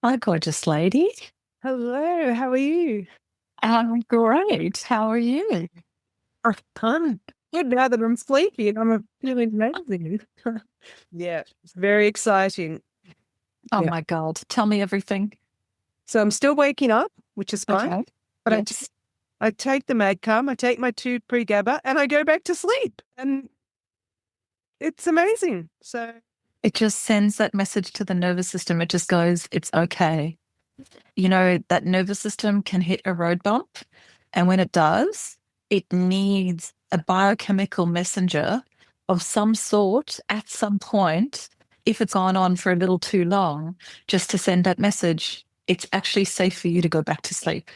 Hi, gorgeous lady. Hello, how are you? I'm great. How are you? I'm good now that I'm sleepy and I'm feeling amazing. Yeah, it's very exciting. Oh Yeah. my God. Tell me everything. So I'm still waking up, which is fine, Okay. but Yes. I take the MagCalm, I take my two PreGaba, and I go back to sleep, and it's amazing. So It just sends that message to the nervous system. It just goes, it's okay. You know, that nervous system can hit a road bump. And when it does, it needs a biochemical messenger of some sort at some point, if it's gone on for a little too long, just to send that message. It's actually safe for you to go back to sleep.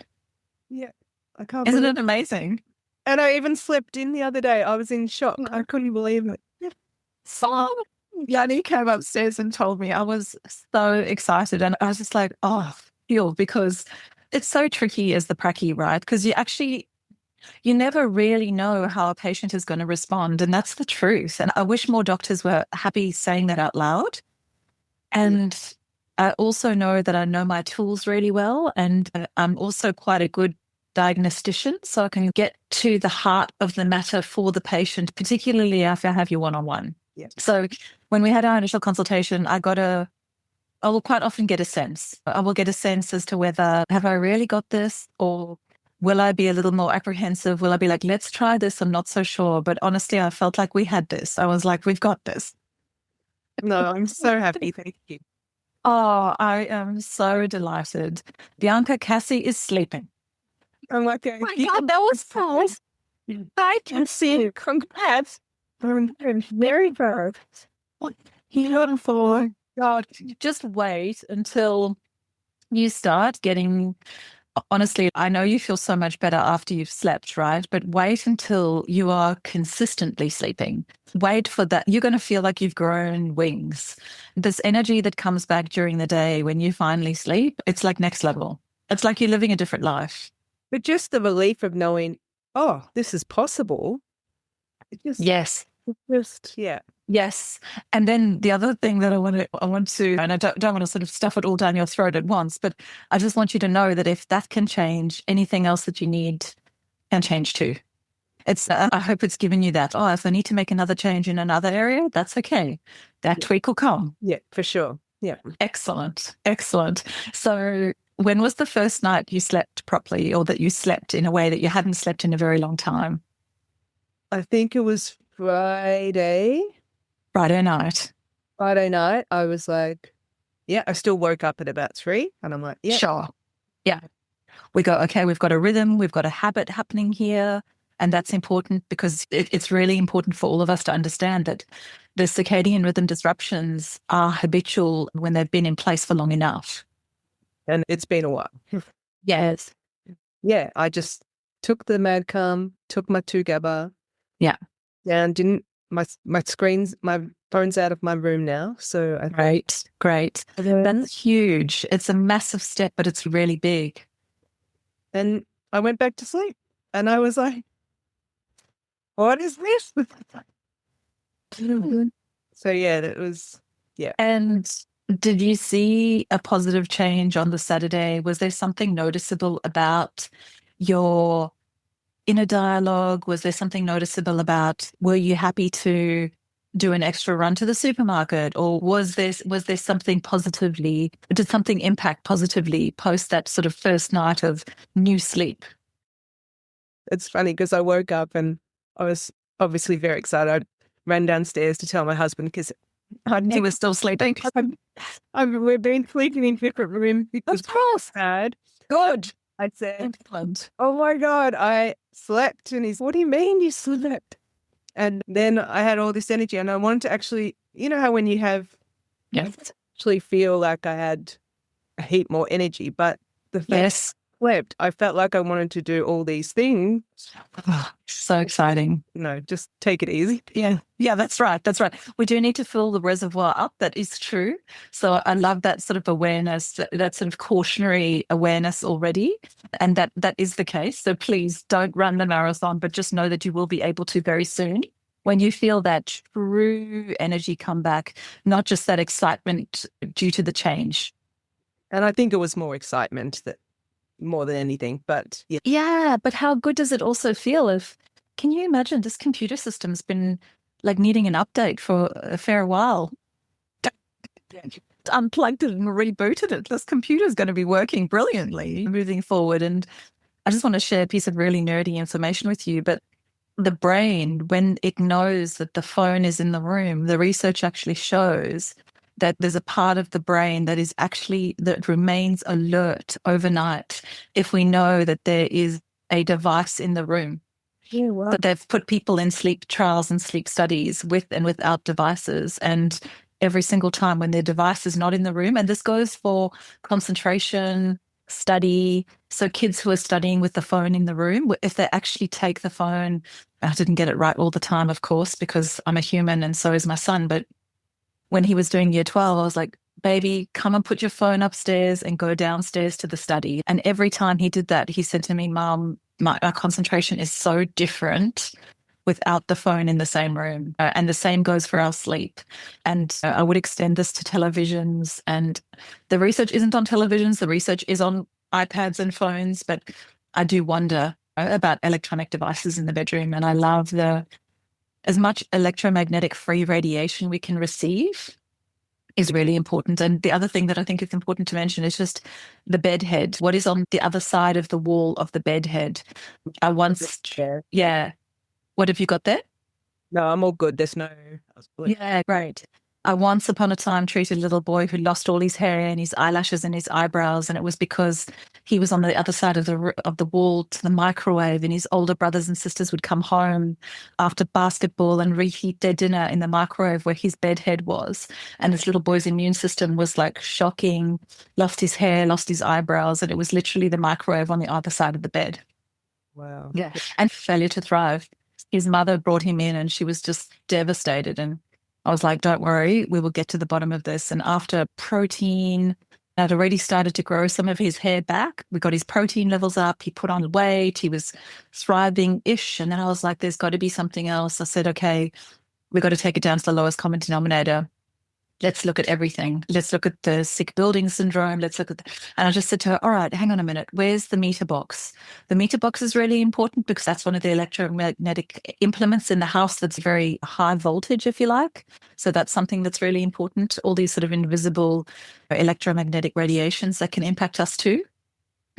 yeah, I can't Isn't believe. it amazing? And I even slept in the other day. I was in shock. I No. couldn't believe it. So Yanni came upstairs and told me. I was so excited. And I was just like, oh, feel because it's so tricky as the pracky, right? Because you never really know how a patient is going to respond. And that's the truth. And I wish more doctors were happy saying that out loud. Yeah. And I also know that I know my tools really well. And I'm also quite a good diagnostician. So I can get to the heart of the matter for the patient, particularly if I have you one on one. Yeah. So when we had our initial consultation, I will quite often get a sense. I will get a sense as to whether have I really got this or will I be a little more apprehensive? Will I be like, let's try this? I'm not so sure. But honestly, I felt like we had this. I was like, we've got this. No, I'm so happy. Thank you. Oh, I am so delighted. Bianca Cassie is sleeping. I'm like, Oh my God, that was fast. I can see it. Congrats. I'm very proud. Beautiful. God, just wait until you start getting. Honestly, I know you feel so much better after you've slept, right? But wait until you are consistently sleeping. Wait for that. You're going to feel like you've grown wings. This energy that comes back during the day when you finally sleep, it's like next level. It's like you're living a different life. But just the relief of knowing, oh, this is possible. Yes. Yeah. Yes. And then the other thing that I want to, and I don't want to sort of stuff it all down your throat at once, but I just want you to know that if that can change, anything else that you need can change too. I hope it's given you that. Oh, if I need to make another change in another area, that's okay. That Yeah. tweak will come. Yeah, for sure. Yeah. Excellent. Excellent. So, when was the first night you slept properly or that you slept in a way that you hadn't slept in a very long time? I think it was Friday. Friday night. Friday night, I was like, yeah, I still woke up at about 3 and I'm like, yeah. Sure. Yeah. We go, okay, we've got a rhythm, we've got a habit happening here. And that's important because it's really important for all of us to understand that the circadian rhythm disruptions are habitual when they've been in place for long enough. And it's been a while. Yes. Yeah, I just took the MagCalm, took my 2 GABA, Yeah. and didn't, my phone's out of my room now. So I thought, Great. Great. That's huge. It's a massive step, but it's really big. and I went back to sleep and I was like, what is this? So yeah, that was, yeah. And did you see a positive change on the Saturday? Was there something noticeable about your inner dialogue? Was there something noticeable about were you happy to do an extra run to the supermarket? Or was there something positively, did something impact positively post that sort of first night of new sleep? It's funny because I woke up and I was obviously very excited. I ran downstairs to tell my husband because He was still sleeping. we've been sleeping in different rooms because Of course. bad. Good. I said, Excellent. oh my God, I slept. And he's, what do you mean you slept? And then I had all this energy and I wanted to actually, you know how when you have, Yes. actually feel like I had a heap more energy, but the fact Yes. I slept, I felt like I wanted to do all these things. Oh, so exciting. No, just take it easy. Yeah. Yeah, that's right. That's right. We do need to fill the reservoir up. That is true. So I love that sort of awareness, that sort of cautionary awareness already. And that is the case. So please don't run the marathon, but just know that you will be able to very soon when you feel that true energy come back, not just that excitement due to the change. And I think it was more excitement that more than anything. But yeah. Yeah, but how good does it also feel if, can you imagine this computer system's been like needing an update for a fair while? Unplugged it and rebooted it. This computer's going to be working brilliantly moving forward. And I just want to share a piece of really nerdy information with you. But the brain, when it knows that the phone is in the room, the research actually shows that there's a part of the brain that remains alert overnight if we know that there is a device in the room. Yeah, wow. But they've put people in sleep trials and sleep studies with and without devices. And every single time when their device is not in the room, and this goes for concentration, study. So kids who are studying with the phone in the room, if they actually take the phone, I didn't get it right all the time, of course, because I'm a human and so is my son. But when he was doing year 12, I was like, baby, come and put your phone upstairs and go downstairs to the study. And every time he did that, he said to me, Mom, my concentration is so different without the phone in the same room. And the same goes for our sleep. And I would extend this to televisions. And the research isn't on televisions, the research is on iPads and phones. But I do wonder about electronic devices in the bedroom. And I love as much electromagnetic free radiation we can receive is really important. And the other thing that I think is important to mention is just the bed head. What is on the other side of the wall of the bed head? Yeah. What have you got there? No, I'm all good. There's no. Yeah, great. I once upon a time treated a little boy who lost all his hair and his eyelashes and his eyebrows, and it was because he was on the other side of the wall to the microwave, and his older brothers and sisters would come home after basketball and reheat their dinner in the microwave where his bed head was. And this little boy's immune system was like shocking, lost his hair, lost his eyebrows, and it was literally the microwave on the other side of the bed. Wow. Yeah. And failure to thrive. His mother brought him in and she was just devastated. And I was like, don't worry, we will get to the bottom of this. And after protein had already started to grow some of his hair back, we got his protein levels up. He put on weight. He was thriving-ish. And then I was like, there's got to be something else. I said, okay, we've got to take it down to the lowest common denominator. Let's look at everything. Let's look at the sick building syndrome. Let's look at and I just said to her, all right, hang on a minute. Where's the meter box? The meter box is really important because that's one of the electromagnetic implements in the house that's very high voltage, if you like. So that's something that's really important. All these sort of invisible electromagnetic radiations that can impact us too,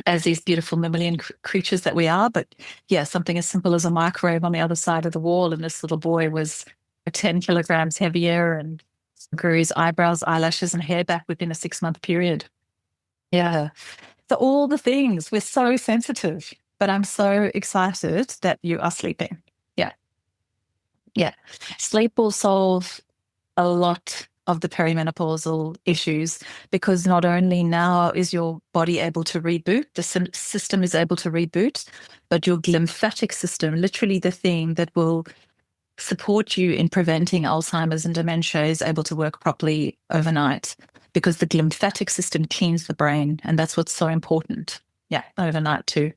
as these beautiful mammalian creatures that we are. But yeah, something as simple as a microwave on the other side of the wall. And this little boy was 10 kilograms heavier and grew his eyebrows, eyelashes, and hair back within a 6-month period. Yeah. So all the things, we're so sensitive, but I'm so excited that you are sleeping. Yeah. Yeah. Sleep will solve a lot of the perimenopausal issues because not only now is your body able to reboot, the system is able to reboot, but your glymphatic system, literally the thing that will support you in preventing Alzheimer's and dementia, is able to work properly overnight because the glymphatic system cleans the brain. And that's what's so important. Yeah, overnight too.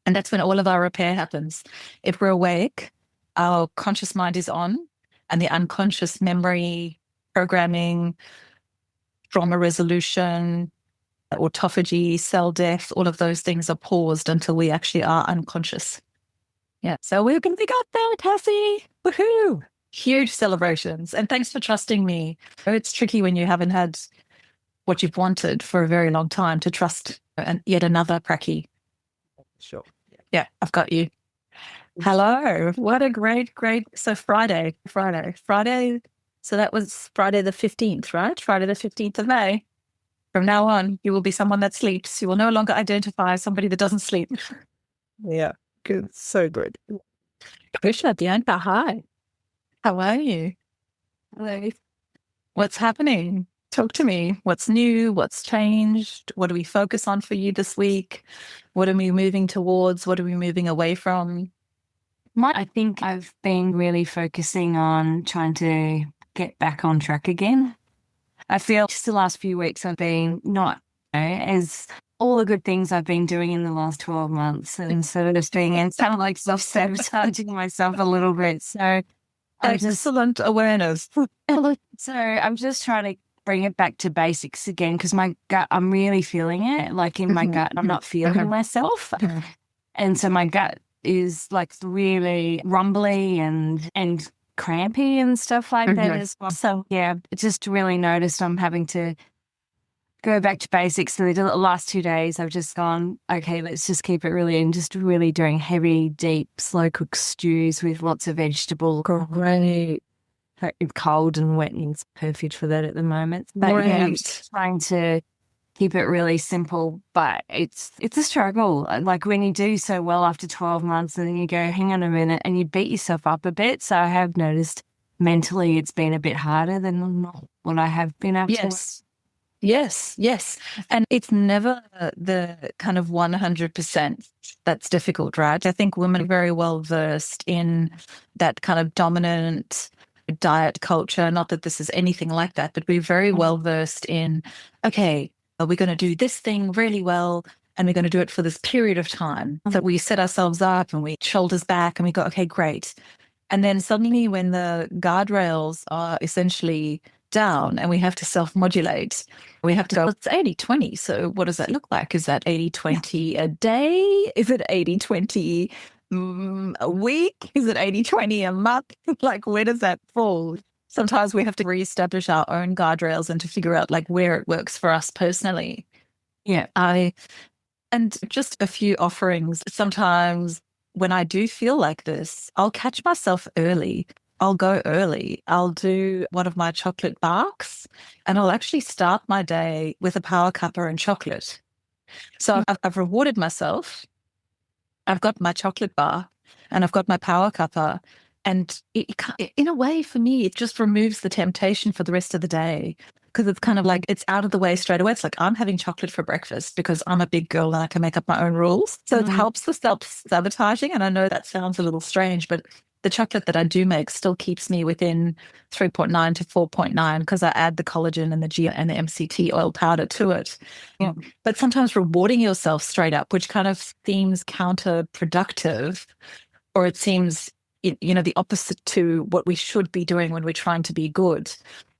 And that's when all of our repair happens. If we're awake, our conscious mind is on and the unconscious memory, programming, trauma resolution, autophagy, cell death, all of those things are paused until we actually are unconscious. Yeah. So we're going to be got there, Cassie. Woohoo. Huge celebrations. And thanks for trusting me. It's tricky when you haven't had what you've wanted for a very long time to trust yet another pracky. Sure. Yeah, I've got you. Hello. What a great. So Friday. So that was Friday the 15th, right? Friday the 15th of May. From now on, you will be someone that sleeps. You will no longer identify as somebody that doesn't sleep. Yeah. Good. So good. Krisha, Bianca, hi. How are you? Hello. What's happening? Talk to me. What's new? What's changed? What do we focus on for you this week? What are we moving towards? What are we moving away from? I think I've been really focusing on trying to get back on track again. I feel just the last few weeks I've been not as all the good things I've been doing in the last 12 months and sort of just being in kind of like self-sabotaging myself a little bit. So Excellent awareness. So I'm just trying to bring it back to basics again, because my gut, I'm really feeling it. Like in my gut, I'm not feeling myself. And so my gut is like really rumbly and crampy and stuff like that as well. So yeah, just really noticed I'm having to go back to basics. So the last 2 days I've just gone, okay, let's just keep it really, and just really doing heavy, deep, slow cooked stews with lots of vegetable. Great. Cold and wet, and it's perfect for that at the moment. But yeah, I'm just trying to keep it really simple, but it's a struggle. Like when you do so well after 12 months and then you go, hang on a minute, and you beat yourself up a bit. So I have noticed mentally it's been a bit harder than what I have been able to. Yes. And it's never the kind of 100% that's difficult, right? I think women are very well versed in that kind of dominant diet culture. Not that this is anything like that, but we're very well versed in, okay, we're going to do this thing really well, and we're going to do it for this period of time. So we set ourselves up and we shoulders back and we go, okay, great. And then suddenly when the guardrails are essentially down and we have to self-modulate, we have to go, it's 80-20. So what does that look like? Is that 80-20 a day? Is it 80-20 a week? Is it 80-20 a month? Like, where does that fall? Sometimes we have to reestablish our own guardrails and to figure out like where it works for us personally. Yeah. And just a few offerings. Sometimes when I do feel like this, I'll catch myself early. I'll go early. I'll do one of my chocolate barks, and I'll actually start my day with a power cuppa and chocolate. So I've rewarded myself. I've got my chocolate bar and I've got my power cuppa. And in a way, for me, it just removes the temptation for the rest of the day, because it's kind of like it's out of the way straight away. It's like I'm having chocolate for breakfast because I'm a big girl and I can make up my own rules. So it helps the self-sabotaging. And I know that sounds a little strange, but the chocolate that I do make still keeps me within 3.9 to 4.9 because I add the collagen and the and the MCT oil powder to it. Yeah. But sometimes rewarding yourself straight up, which kind of seems counterproductive, or it seems, the opposite to what we should be doing when we're trying to be good.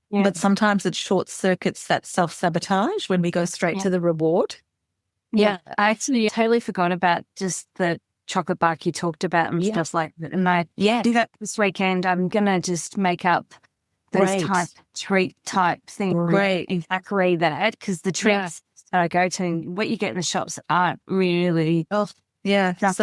Yeah. But sometimes it short circuits that self-sabotage when we go straight to the reward. Yeah, I actually totally forgot about just the chocolate bark you talked about and stuff like that. And I do that this weekend. I'm going to just make up those treat type things. Great. Exactly that, because the treats that I go to, what you get in the shops aren't really... so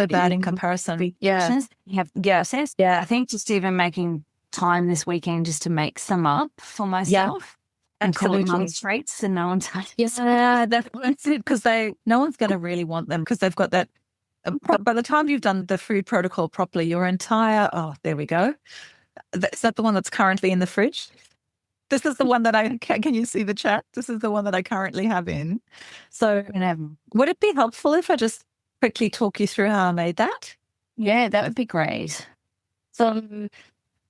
bad in comparison. Yeah. You have processed. Yeah. I think just even making time this weekend just to make some up for myself. And call it mum's treats and no one's that's it, because no one's going to really want them because they've got that. By the time you've done the food protocol properly, your entire, there we go. Is that the one that's currently in the fridge? This is the one that can you see the chat? This is the one that I currently have in. So would it be helpful if I just quickly talk you through how I made that? Yeah, that would be great. So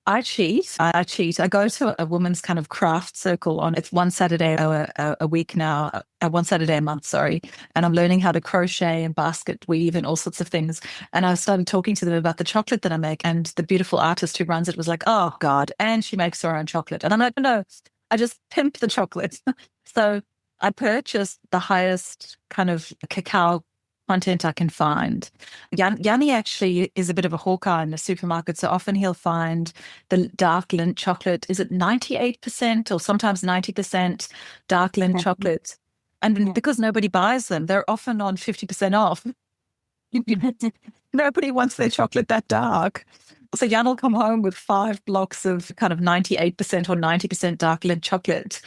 I cheat. I go to a woman's kind of craft circle it's one Saturday a week now, one Saturday a month, sorry. And I'm learning how to crochet and basket weave and all sorts of things. And I started talking to them about the chocolate that I make. And the beautiful artist who runs it was like, oh God, and she makes her own chocolate. And I'm like, no, I just pimp the chocolate. So I purchased the highest kind of cacao content I can find. Yanni actually is a bit of a hawker in the supermarket, so often he'll find the dark Lindt chocolate. Is it 98% or sometimes 90% dark Lindt chocolate? And because nobody buys them, they're often on 50% off. Nobody wants their chocolate that dark. So Jan will come home with 5 blocks of kind of 98% or 90% dark Lindt chocolate.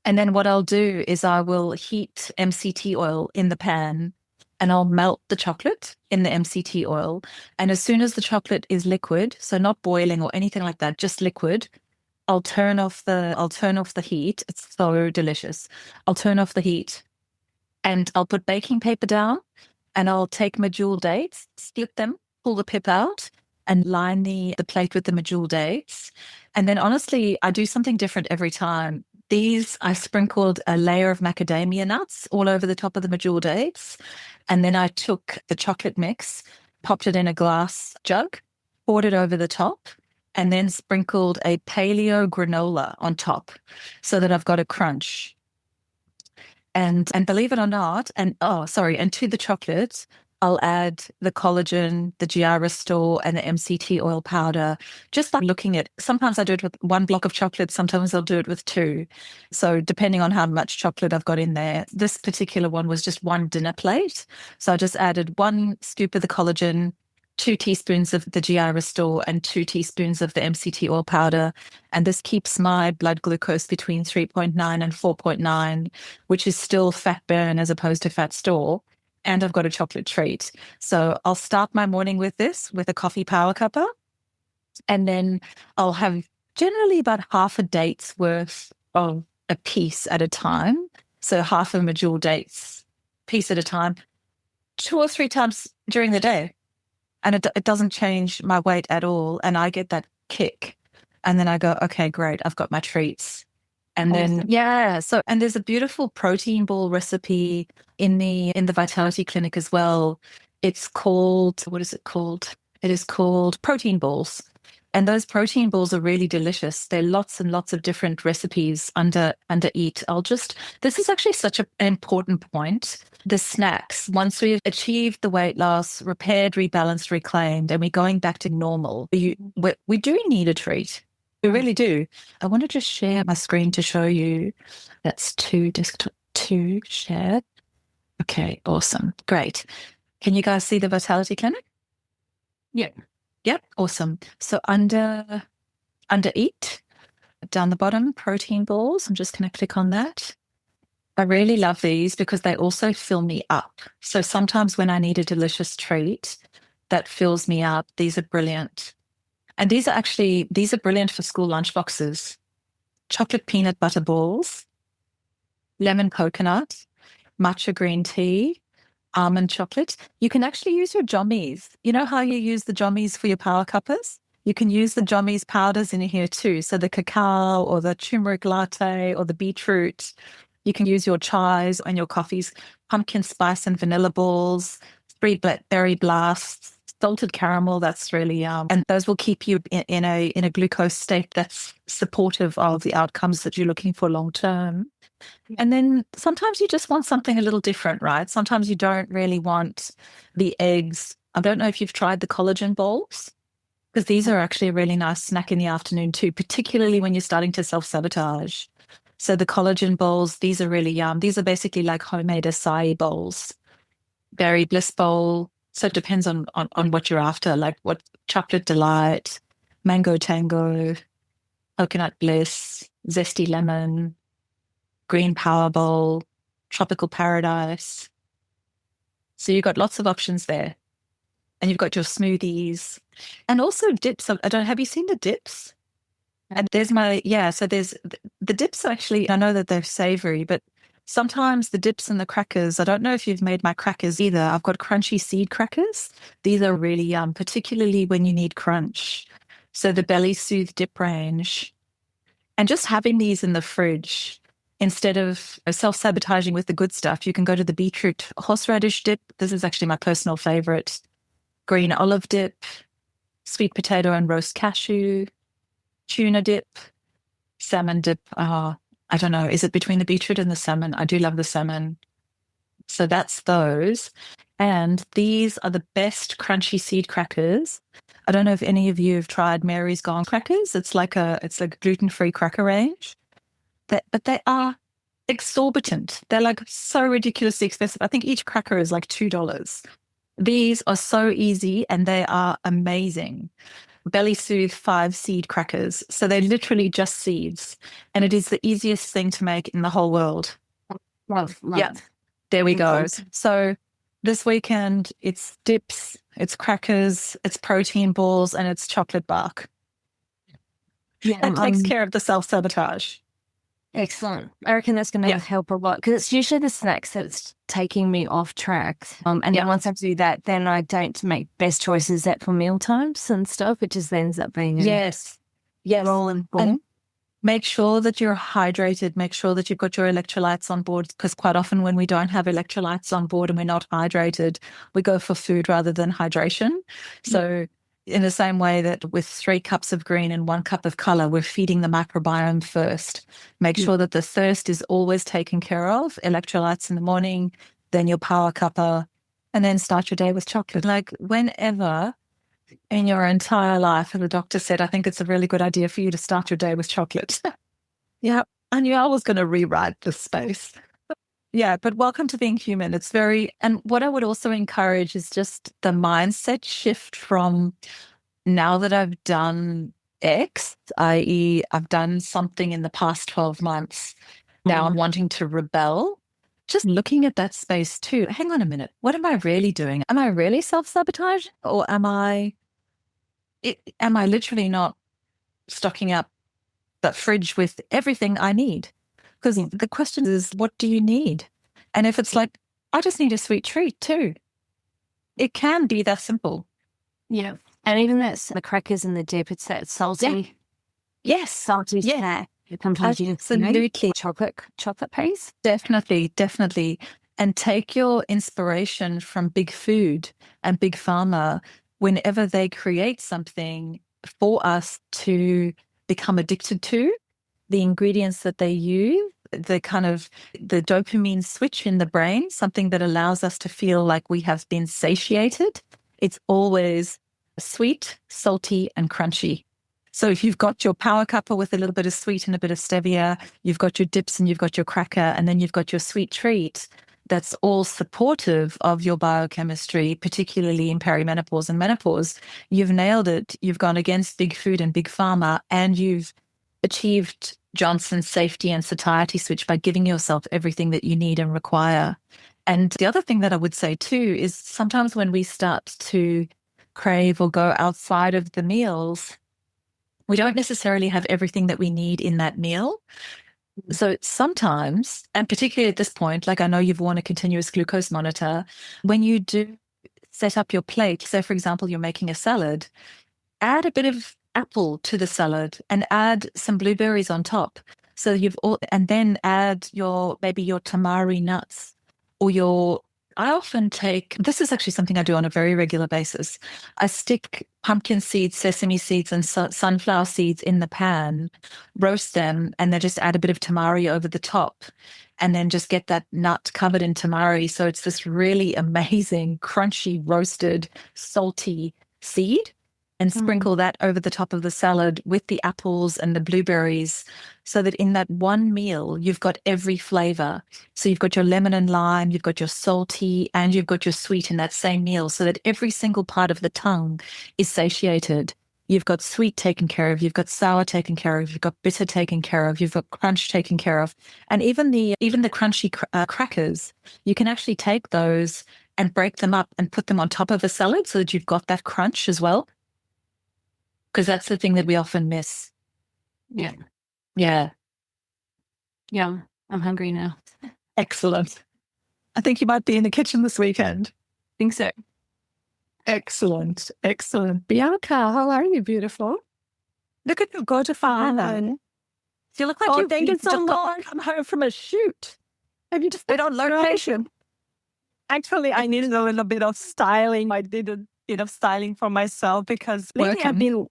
And then what I'll do is I will heat MCT oil in the pan, and I'll melt the chocolate in the MCT oil. And as soon as the chocolate is liquid, so not boiling or anything like that, just liquid, I'll turn off the heat. It's so delicious. I'll turn off the heat and I'll put baking paper down, and I'll take medjool dates, split them, pull the pip out, and line the plate with the medjool dates. And then honestly, I do something different every time. I sprinkled a layer of macadamia nuts all over the top of the medjool dates. And then I took the chocolate mix, popped it in a glass jug, poured it over the top, and then sprinkled a paleo granola on top so that I've got a crunch. And believe it or not, and to the chocolate, I'll add the collagen, the GI Restore, and the MCT oil powder. Just by looking at, sometimes I do it with one block of chocolate, sometimes I'll do it with two. So depending on how much chocolate I've got in there, this particular one was just one dinner plate. So I just added 1 scoop of the collagen, 2 teaspoons of the GI Restore, and 2 teaspoons of the MCT oil powder. And this keeps my blood glucose between 3.9 and 4.9, which is still fat burn as opposed to fat store. And I've got a chocolate treat. So I'll start my morning with this, with a coffee power cuppa. And then I'll have generally about half a date's worth of a piece at a time. So half a medjool dates piece at a time, 2 or 3 times during the day. And it doesn't change my weight at all. And I get that kick. And then I go, okay, great, I've got my treats. And then, and there's a beautiful protein ball recipe in the Vitality Clinic as well. It's called, what is it called? It is called protein balls. And those protein balls are really delicious. There are lots and lots of different recipes under eat. This is actually such an important point. The snacks, once we've achieved the weight loss, repaired, rebalanced, reclaimed, and we're going back to normal, we do need a treat. We really do. I want to just share my screen to show you. That's 2 shared. Okay, awesome. Great. Can you guys see the Vitality Clinic? Yeah. Yep, awesome. So under eat, down the bottom, protein balls. I'm just going to click on that. I really love these because they also fill me up. So sometimes when I need a delicious treat that fills me up, these are brilliant. And these are brilliant for school lunchboxes. Chocolate peanut butter balls, lemon coconut, matcha green tea, almond chocolate. You can actually use your jommies. You know how you use the jommies for your power cuppas? You can use the jommies powders in here too. So the cacao or the turmeric latte or the beetroot. You can use your chais and your coffees, pumpkin spice and vanilla balls, 3 blackberry blasts, salted caramel. That's really and those will keep you in a glucose state that's supportive of the outcomes that you're looking for long term. And then sometimes you just want something a little different, right? Sometimes you don't really want the eggs. I don't know if you've tried the collagen balls, because these are actually a really nice snack in the afternoon too, particularly when you're starting to self-sabotage. So the collagen bowls, these are really yum. These are basically like homemade acai bowls, berry bliss bowl. So it depends on what you're after, like what chocolate delight, mango tango, coconut bliss, zesty lemon, green power bowl, tropical paradise. So you've got lots of options there. And you've got your smoothies and also dips. Have you seen the dips? And there's the dips are actually, I know that they're savory, but sometimes the dips and the crackers, I don't know if you've made my crackers either. I've got crunchy seed crackers. These are really yum, particularly when you need crunch. So the Belly Soothe dip range. And just having these in the fridge, instead of self-sabotaging with the good stuff, you can go to the beetroot horseradish dip. This is actually my personal favorite. Green olive dip, sweet potato and roast cashew, tuna dip, salmon dip. I don't know. Is it between the beetroot and the salmon? I do love the salmon. So that's those. And these are the best crunchy seed crackers. I don't know if any of you have tried Mary's Gone crackers. It's like a gluten-free cracker range. But they are exorbitant. They're like so ridiculously expensive. I think each cracker is like $2. These are so easy and they are amazing. Belly Soothe 5 seed crackers. So they're literally just seeds. And it is the easiest thing to make in the whole world. Love. Yeah, there we go. So this weekend, it's dips, it's crackers, it's protein balls, and it's chocolate bark. Yeah, that takes care of the self-sabotage. Excellent. I reckon that's going to help a lot because it's usually the snacks that's taking me off track. And then once I do that, then I don't make best choices for meal times and stuff. It just ends up being yes. roll and ball. And make sure that you're hydrated. Make sure that you've got your electrolytes on board, because quite often when we don't have electrolytes on board and we're not hydrated, we go for food rather than hydration. So in the same way that with 3 cups of green and 1 cup of color, we're feeding the microbiome first. Make sure that the thirst is always taken care of, electrolytes in the morning, then your power cuppa, and then start your day with chocolate. Like whenever in your entire life, the doctor said, I think it's a really good idea for you to start your day with chocolate. Yeah, I knew I was going to rewrite this space. Yeah, but welcome to being human. It's and what I would also encourage is just the mindset shift from now that I've done X, i.e., I've done something in the past 12 months. Now I'm wanting to rebel. Just looking at that space too. Hang on a minute. What am I really doing? Am I really self-sabotaging, or am I literally not stocking up the fridge with everything I need? Because the question is, what do you need? And if it's like, I just need a sweet treat too. It can be that simple. Yeah. And even that's the crackers and the dip, it's that salty. Yeah. Yes. Salty snack. Sometimes you absolutely chocolate paste. Definitely. And take your inspiration from big food and big pharma whenever they create something for us to become addicted to. The ingredients that they use, the dopamine switch in the brain, something that allows us to feel like we have been satiated. It's always sweet, salty, and crunchy. So if you've got your power cuppa with a little bit of sweet and a bit of stevia, you've got your dips and you've got your cracker, and then you've got your sweet treat, that's all supportive of your biochemistry, particularly in perimenopause and menopause. You've nailed it. You've gone against big food and big pharma, and you've achieved Johnson's safety and satiety switch by giving yourself everything that you need and require. And the other thing that I would say too is sometimes when we start to crave or go outside of the meals, we don't necessarily have everything that we need in that meal. So sometimes, and particularly at this point, like I know you've worn a continuous glucose monitor, when you do set up your plate, so for example, you're making a salad, add a bit of apple to the salad and add some blueberries on top. So and then add maybe your tamari nuts or I often take, this is actually something I do on a very regular basis. I stick pumpkin seeds, sesame seeds, and sunflower seeds in the pan, roast them, and then just add a bit of tamari over the top, and then just get that nut covered in tamari. So it's this really amazing, crunchy, roasted, salty seed. And sprinkle that over the top of the salad with the apples and the blueberries, so that in that one meal, you've got every flavor. So you've got your lemon and lime, you've got your salty, and you've got your sweet in that same meal, so that every single part of the tongue is satiated. You've got sweet taken care of, you've got sour taken care of, you've got bitter taken care of, you've got crunch taken care of. And even the crunchy crackers, you can actually take those and break them up and put them on top of a salad so that you've got that crunch as well. Because that's the thing that we often miss. Yeah. Yeah. Yeah. I'm hungry now. Excellent. I think you might be in the kitchen this weekend. Think so. Excellent. Bianca, how are you, beautiful? Look at your gorgeous father. You look like thank you so much. Come home from a shoot. Have you just been on location? Actually, I needed a little bit of styling. I did a bit of styling for myself because lately I've been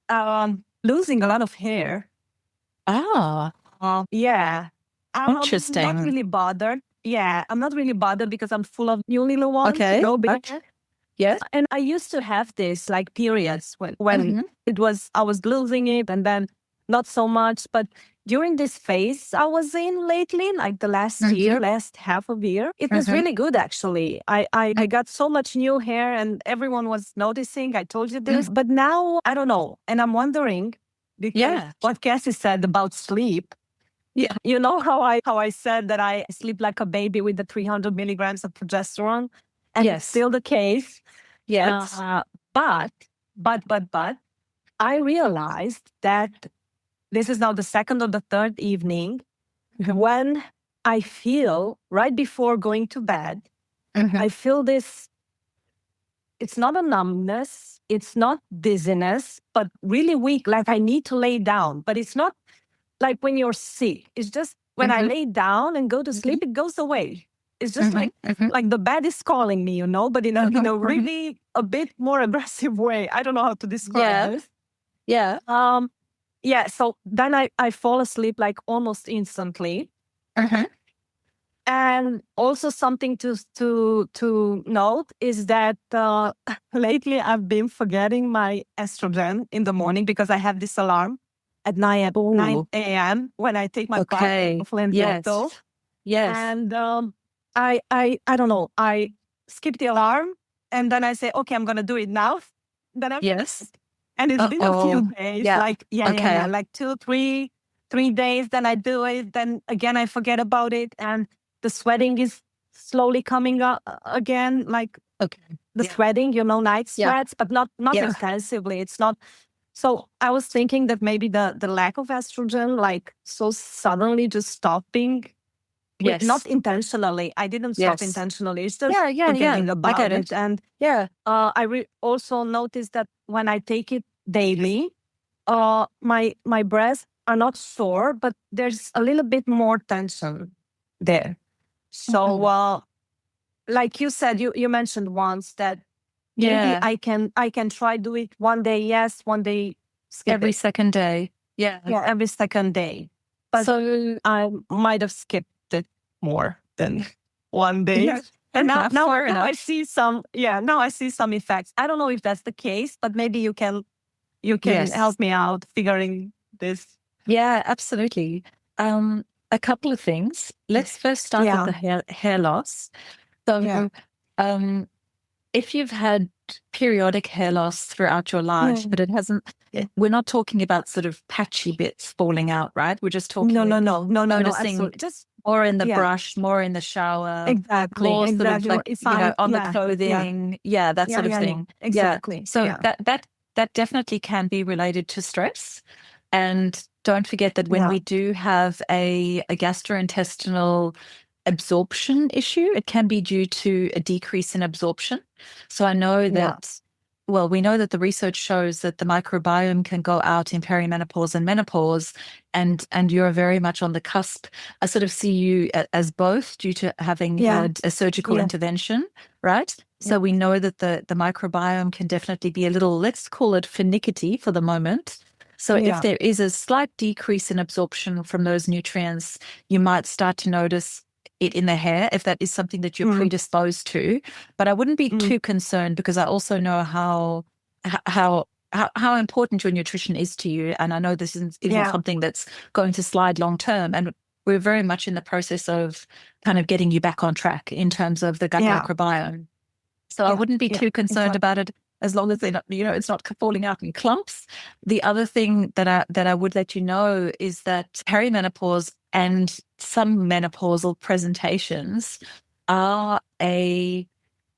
losing a lot of hair. Yeah. Interesting. I'm not really bothered. Yeah, I'm not really bothered because I'm full of new little ones. Okay. Yes. And I used to have this like periods when I was losing it and then not so much. But during this phase I was in lately, like the last half of year, it was really good actually. I got so much new hair and everyone was noticing. I told you this. But now I don't know. And I'm wondering, because what Cassie said about sleep. Yeah. You know how I said that I sleep like a baby with the 300 milligrams of progesterone? And it's still the case. Yes. But I realized that this is now the second or the third evening when I feel right before going to bed, I feel this, it's not a numbness, it's not dizziness, but really weak, like I need to lay down. But it's not like when you're sick. It's just when I lay down and go to sleep, it goes away. It's just like the bed is calling me, but in a really a bit more aggressive way. I don't know how to describe this. Yeah. Yeah. So then I fall asleep like almost instantly. And also something to note is that lately I've been forgetting my estrogen in the morning because I have this alarm at 9 a.m. when I take my bath. Yes. And I don't know. I skip the alarm and then I say, okay, I'm gonna do it now. Then and it's been a few days, like like 2, 3 days. Then I do it. Then again I forget about it, and the sweating is slowly coming up again. Like the sweating, night sweats, but not intensively. It's not. So I was thinking that maybe the lack of estrogen, like so suddenly just stopping. Not intentionally. I didn't stop intentionally. It's just forgetting about it. And I also noticed that when I take it daily, my breasts are not sore, but there's a little bit more tension there. So, like you said, you mentioned once that maybe I can try do it one day, one day skip every second day. Every second day. But so I might have skipped it more than one day. And now I see some effects. I don't know if that's the case, but maybe you can help me out figuring this. Yeah, absolutely. A couple of things. Let's first start with the hair loss. So if you've had periodic hair loss throughout your life, but it hasn't, we're not talking about sort of patchy bits falling out, right? We're just talking noticing just more in the brush, more in the shower. Exactly. More sort of like, on the clothing. That sort of thing. Exactly. So that definitely can be related to stress. And don't forget that when we do have a gastrointestinal absorption issue, it can be due to a decrease in absorption. So I know that, we know that the research shows that the microbiome can go out in perimenopause and menopause, and you're very much on the cusp. I sort of see you as both due to having had a surgical intervention, right? So we know that the microbiome can definitely be a little, let's call it finicky for the moment. So if there is a slight decrease in absorption from those nutrients, you might start to notice it in the hair if that is something that you're predisposed to. But I wouldn't be too concerned, because I also know how important your nutrition is to you. And I know this isn't something that's going to slide long term. And we're very much in the process of kind of getting you back on track in terms of the gut microbiome. So I wouldn't be too concerned about it, as long as they're not, it's not falling out in clumps. The other thing that I would let you know is that perimenopause and some menopausal presentations are an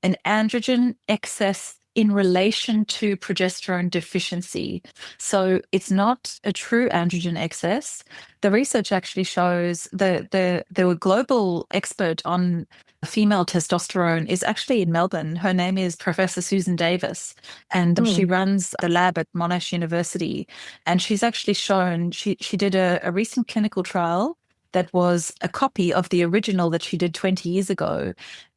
androgen excess in relation to progesterone deficiency. So it's not a true androgen excess. The research actually shows the global expert on female testosterone is actually in Melbourne. Her name is Professor Susan Davis, and she runs the lab at Monash University. And she's actually shown, she did a recent clinical trial that was a copy of the original that she did 20 years ago.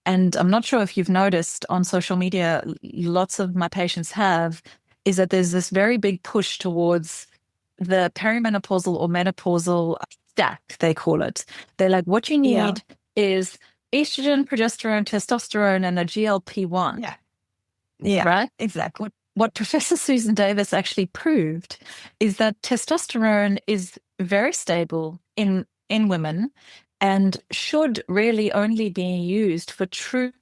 And I'm not sure if you've noticed on social media, lots of my patients have, is that there's this very big push towards the perimenopausal or menopausal stack, they call it. They're like, what you need is estrogen, progesterone, testosterone, and a GLP-1. Yeah, right? Exactly. What Professor Susan Davis actually proved is that testosterone is very stable in women and should really only be used for true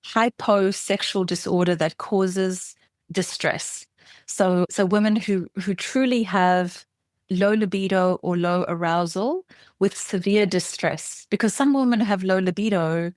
hyposexual disorder that causes distress. So women who truly have low libido or low arousal with severe distress, because some women have low libido,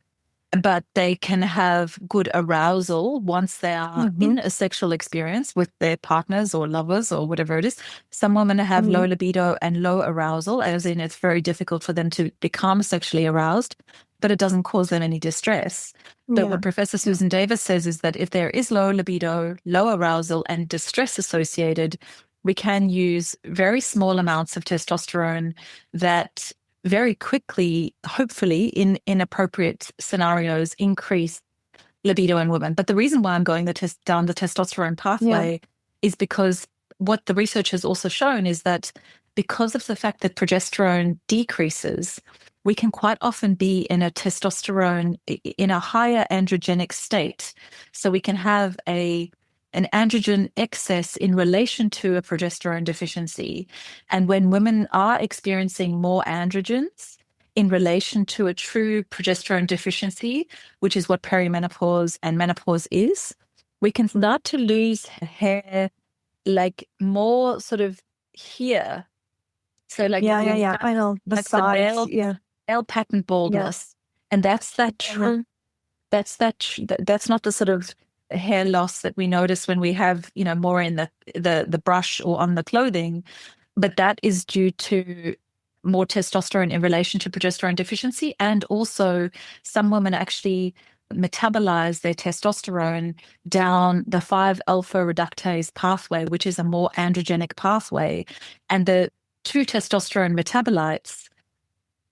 but they can have good arousal once they are in a sexual experience with their partners or lovers or whatever it is. Some women have low libido and low arousal, as in it's very difficult for them to become sexually aroused, but it doesn't cause them any distress. But what Professor Susan Davis says is that if there is low libido, low arousal, and distress associated, we can use very small amounts of testosterone that very quickly, hopefully in appropriate scenarios, increase libido in women. But the reason why I'm going down the testosterone pathway is because what the research has also shown is that because of the fact that progesterone decreases, we can quite often be in a testosterone, in a higher androgenic state. So we can have an androgen excess in relation to a progesterone deficiency. And when women are experiencing more androgens in relation to a true progesterone deficiency, which is what perimenopause and menopause is, we can start to lose hair like more sort of here. So like I know the like size, the male pattern baldness, and that's not the sort of hair loss that we notice when we have, you know, more in the brush or on the clothing, but that is due to more testosterone in relation to progesterone deficiency. And also some women actually metabolize their testosterone down the 5-alpha reductase pathway, which is a more androgenic pathway. And the two testosterone metabolites,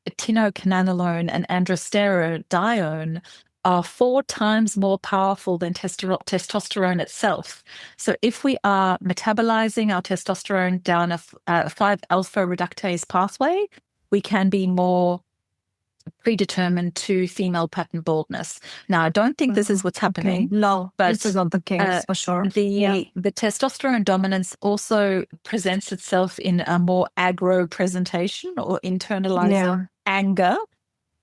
tinocannolone and androstenedione, are 4 times more powerful than testosterone itself. So if we are metabolizing our testosterone down a 5-alpha reductase pathway, we can be more predetermined to female pattern baldness. Now, I don't think this is what's happening. Okay. No, but this is not the case for sure. The testosterone dominance also presents itself in a more aggro presentation or internalized anger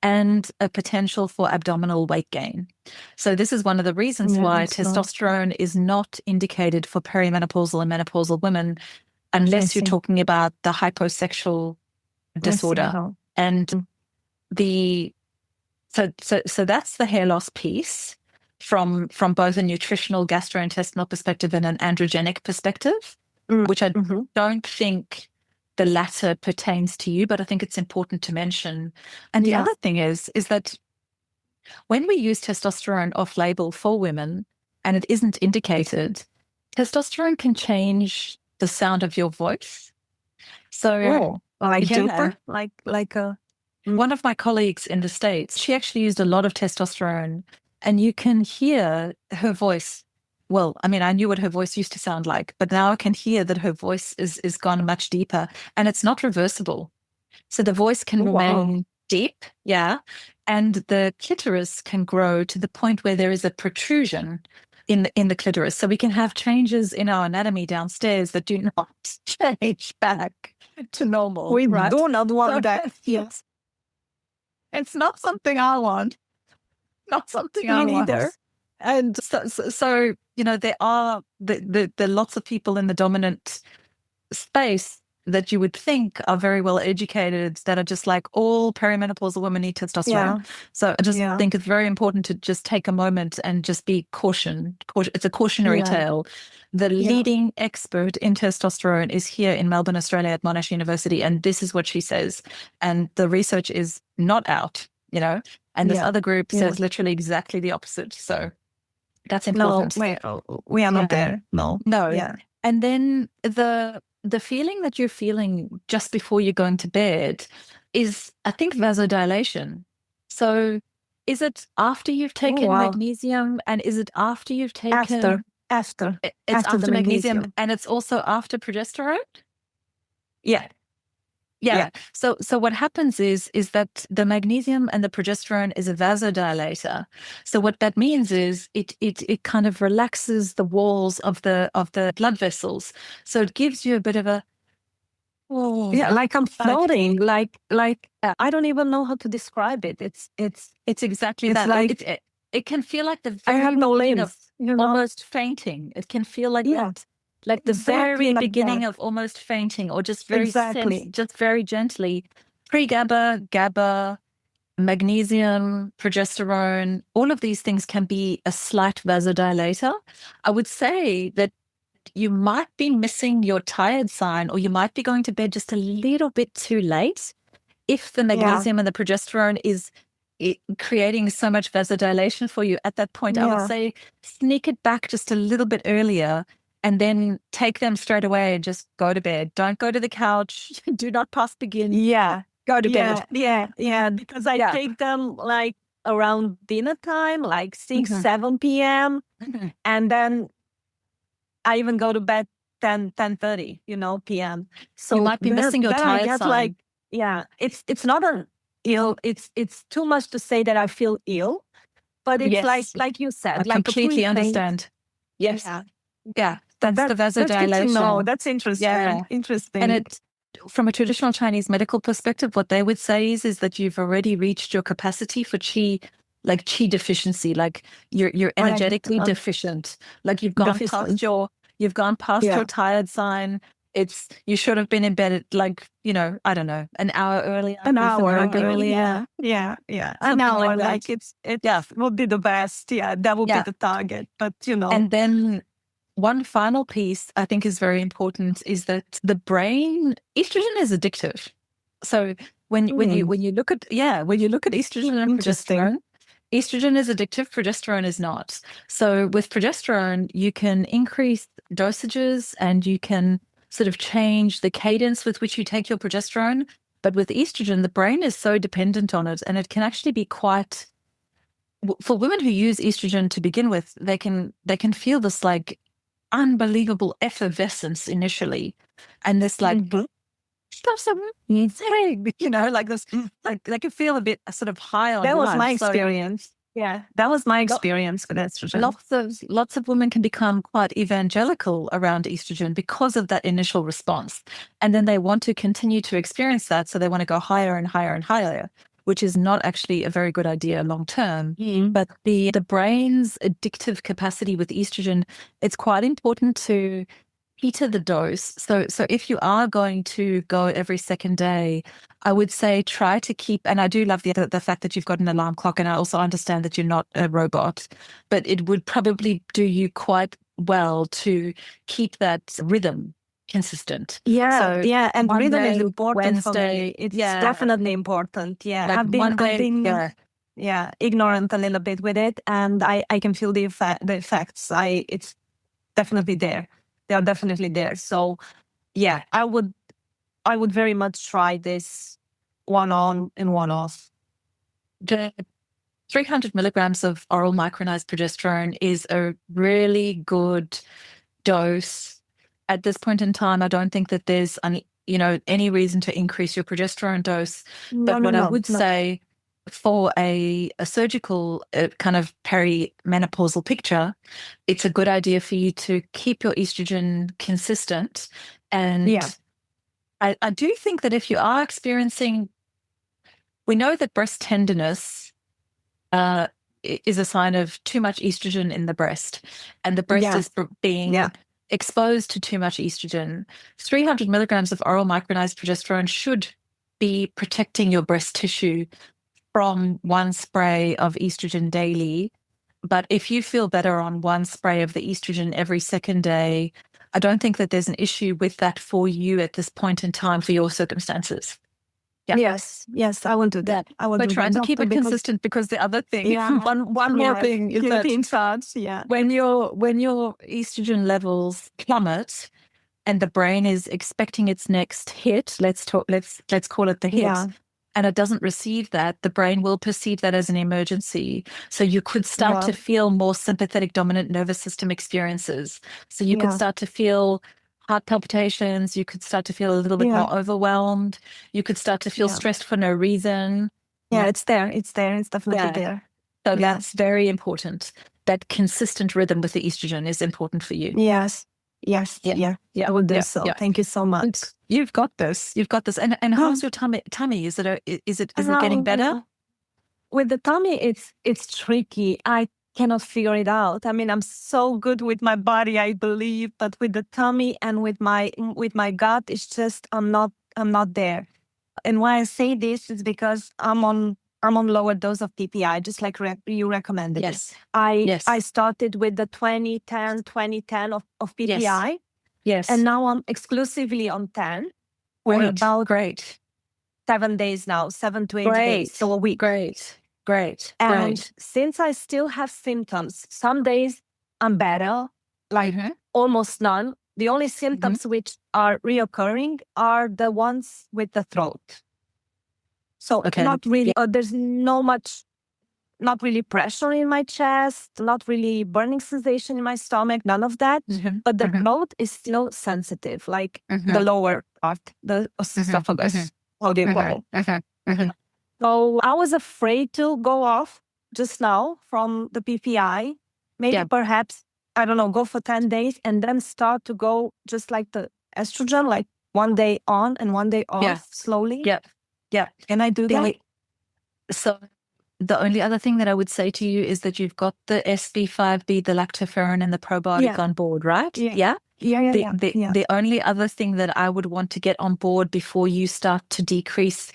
and a potential for abdominal weight gain. So this is one of the reasons why testosterone is not indicated for perimenopausal and menopausal women unless you're talking about the hyposexual disorder. And so that's the hair loss piece from both a nutritional gastrointestinal perspective and an androgenic perspective, which I don't think the latter pertains to you, but I think it's important to mention. And the other thing is that when we use testosterone off-label for women and it isn't indicated, testosterone can change the sound of your voice. So deeper, one of my colleagues in the States, she actually used a lot of testosterone, and you can hear her voice. Well, I mean, I knew what her voice used to sound like, but now I can hear that her voice is gone much deeper, and it's not reversible. So the voice can remain deep, and the clitoris can grow to the point where there is a protrusion in the clitoris. So we can have changes in our anatomy downstairs that do not change back to normal. We do not want that. Yes. It's not something I want. Not something I want. Neither. And so you know, there are lots of people in the dominant space that you would think are very well educated that are just like, all perimenopausal women need testosterone. So I just think it's very important to just take a moment and just be caution. It's a cautionary tale. The leading expert in testosterone is here in Melbourne, Australia at Monash University, and this is what she says. And the research is not out, you know, and this other group says literally exactly the opposite. So that's important. No, we are not there. No. Yeah. And then the feeling that you're feeling just before you're going to bed is, I think, vasodilation. So is it after you've taken magnesium, and is it after you've taken... After. It's after the magnesium, and it's also after progesterone? Yeah. So what happens is that the magnesium and the progesterone is a vasodilator. So what that means is it kind of relaxes the walls of the blood vessels. So it gives you a bit of a like I'm floating, like I don't even know how to describe it. It's exactly that. Like it can feel like the I have no beginning limbs, of almost fainting. It can feel like that. Like the very beginning of almost fainting, or just very just very gently. PreGaba, GABA, magnesium, progesterone, all of these things can be a slight vasodilator. I would say that you might be missing your tired sign, or you might be going to bed just a little bit too late if the magnesium and the progesterone is creating so much vasodilation for you at that point. I would say sneak it back just a little bit earlier, and then take them straight away and just go to bed. Don't go to the couch. Do not pass begin. go to bed. Yeah. Because I take them like around dinner time, like 6, 7 p.m. And then I even go to bed 10:30, p.m. So you might be missing your then I tired get sign. it's not an ill. It's too much to say that I feel ill, but it's like you said, I like completely understand. Yes. Yeah. That's the That's good to vasodilation. know. That's interesting. Yeah. Interesting. And from a traditional Chinese medical perspective, what they would say is that you've already reached your capacity for qi, like qi deficiency, like you're energetically deficient. Like you've gone past your tired sign. You should have been in bed at I don't know, an hour earlier. An hour earlier. Yeah. An hour, like it would be the best. Yeah, that would be the target. But And then one final piece I think is very important is that the brain, estrogen is addictive. So when you look at estrogen and progesterone, estrogen is addictive, progesterone is not. So with progesterone, you can increase dosages and you can sort of change the cadence with which you take your progesterone. But with estrogen, the brain is so dependent on it, and it can actually be quite, for women who use estrogen to begin with, they can feel this like unbelievable effervescence initially, and this like like this, like they can feel a bit sort of high on. That was my experience. Yeah, that was my experience with estrogen. Lots of women can become quite evangelical around estrogen because of that initial response, and then they want to continue to experience that, so they want to go higher and higher and higher, which is not actually a very good idea long term. But the brain's addictive capacity with estrogen, it's quite important to peter the dose. So if you are going to go every second day, I would say try to keep, and I do love the fact that you've got an alarm clock, and I also understand that you're not a robot, but it would probably do you quite well to keep that rhythm consistent. And rhythm is important Wednesday, for me. It's definitely important. Like I've been ignorant a little bit with it, and I can feel the effects. It's definitely there. They are definitely there. So I would very much try this one on and one off. 300 milligrams of oral micronized progesterone is a really good dose. At this point in time, I don't think that there's any reason to increase your progesterone dose. But what I would say, for a surgical kind of perimenopausal picture, it's a good idea for you to keep your estrogen consistent. And I do think that if you are experiencing, we know that breast tenderness is a sign of too much estrogen in the breast, and the breast is being exposed to too much estrogen. 300 milligrams of oral micronized progesterone should be protecting your breast tissue from one spray of estrogen daily. But if you feel better on one spray of the estrogen every second day, I don't think that there's an issue with that for you at this point in time for your circumstances. Yes, I will do that. But trying to keep it consistent, because the other thing, one more thing is that when your estrogen levels plummet and the brain is expecting its next hit, let's call it the hit, and it doesn't receive that, the brain will perceive that as an emergency. So you could start to feel more sympathetic dominant nervous system experiences. So you could start to feel heart palpitations. You could start to feel a little bit more overwhelmed. You could start to feel stressed for no reason. It's there. It's definitely there. So that's very important. That consistent rhythm with the estrogen is important for you. Yes. I will do so. Thank you so much. You've got this. And how's your tummy? Is it getting better? With the tummy, it's tricky. I cannot figure it out. I mean, I'm so good with my body, I believe, but with the tummy and with my gut, it's just I'm not there. And why I say this is because I'm on lower dose of PPI, just like you recommended. Yes. I started with the 20-10 of PPI. Yes. And now I'm exclusively on 10. Great. 7 days now, 7 to 8 days. So a week. Great. And since I still have symptoms, some days I'm better, like almost none. The only symptoms which are reoccurring are the ones with the throat. So not really, there's not really pressure in my chest, not really burning sensation in my stomach, none of that. But the throat is still sensitive, like the lower part, the esophagus. How do you call it? So I was afraid to go off just now from the PPI. Maybe perhaps, I don't know, go for 10 days and then start to go just like the estrogen, like one day on and one day off slowly. Can I do that? So the only other thing that I would say to you is that you've got the SB5B, the lactoferrin and the probiotic on board, right? The only other thing that I would want to get on board before you start to decrease,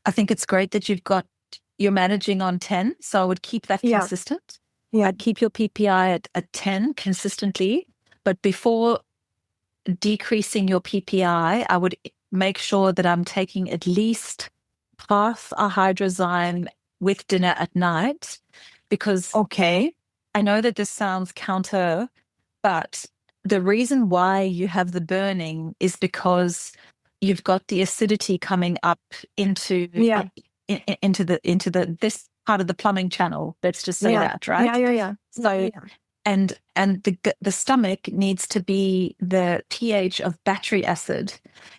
I think it's great that you're managing on 10. So I would keep that consistent. I'd keep your PPI at 10 consistently. But before decreasing your PPI, I would make sure that I'm taking at least half a hydrozyme with dinner at night, because I know that this sounds counter, but the reason why you have the burning is because you've got the acidity coming up into this part of the plumbing channel. Let's just say that, right? So and the stomach needs to be the pH of battery acid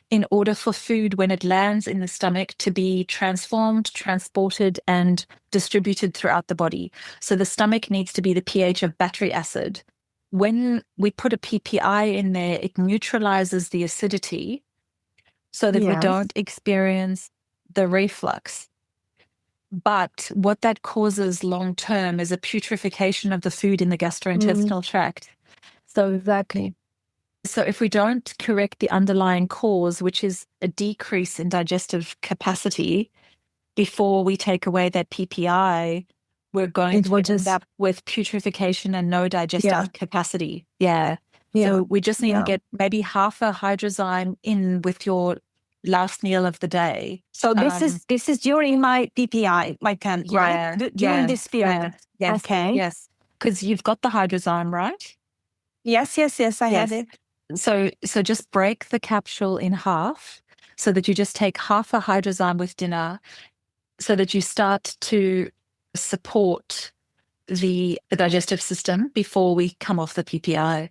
in order for food, when it lands in the stomach, to be transformed, transported, and distributed throughout the body. So the stomach needs to be the pH of battery acid. When we put a PPI in there, it neutralizes the acidity so that we don't experience the reflux. But what that causes long term is a putrefaction of the food in the gastrointestinal tract. So So if we don't correct the underlying cause, which is a decrease in digestive capacity, before we take away that PPI, we're going to end up with putrefaction and no digestive capacity. So we just need to get maybe half a hydrozyme in with your last meal of the day. So this is during my PPI, my camp, right? During this period. Yes. Because you've got the hydrozyme, right? Yes, I had it. So just break the capsule in half so that you just take half a hydrozyme with dinner, so that you start to support the digestive system before we come off the PPI.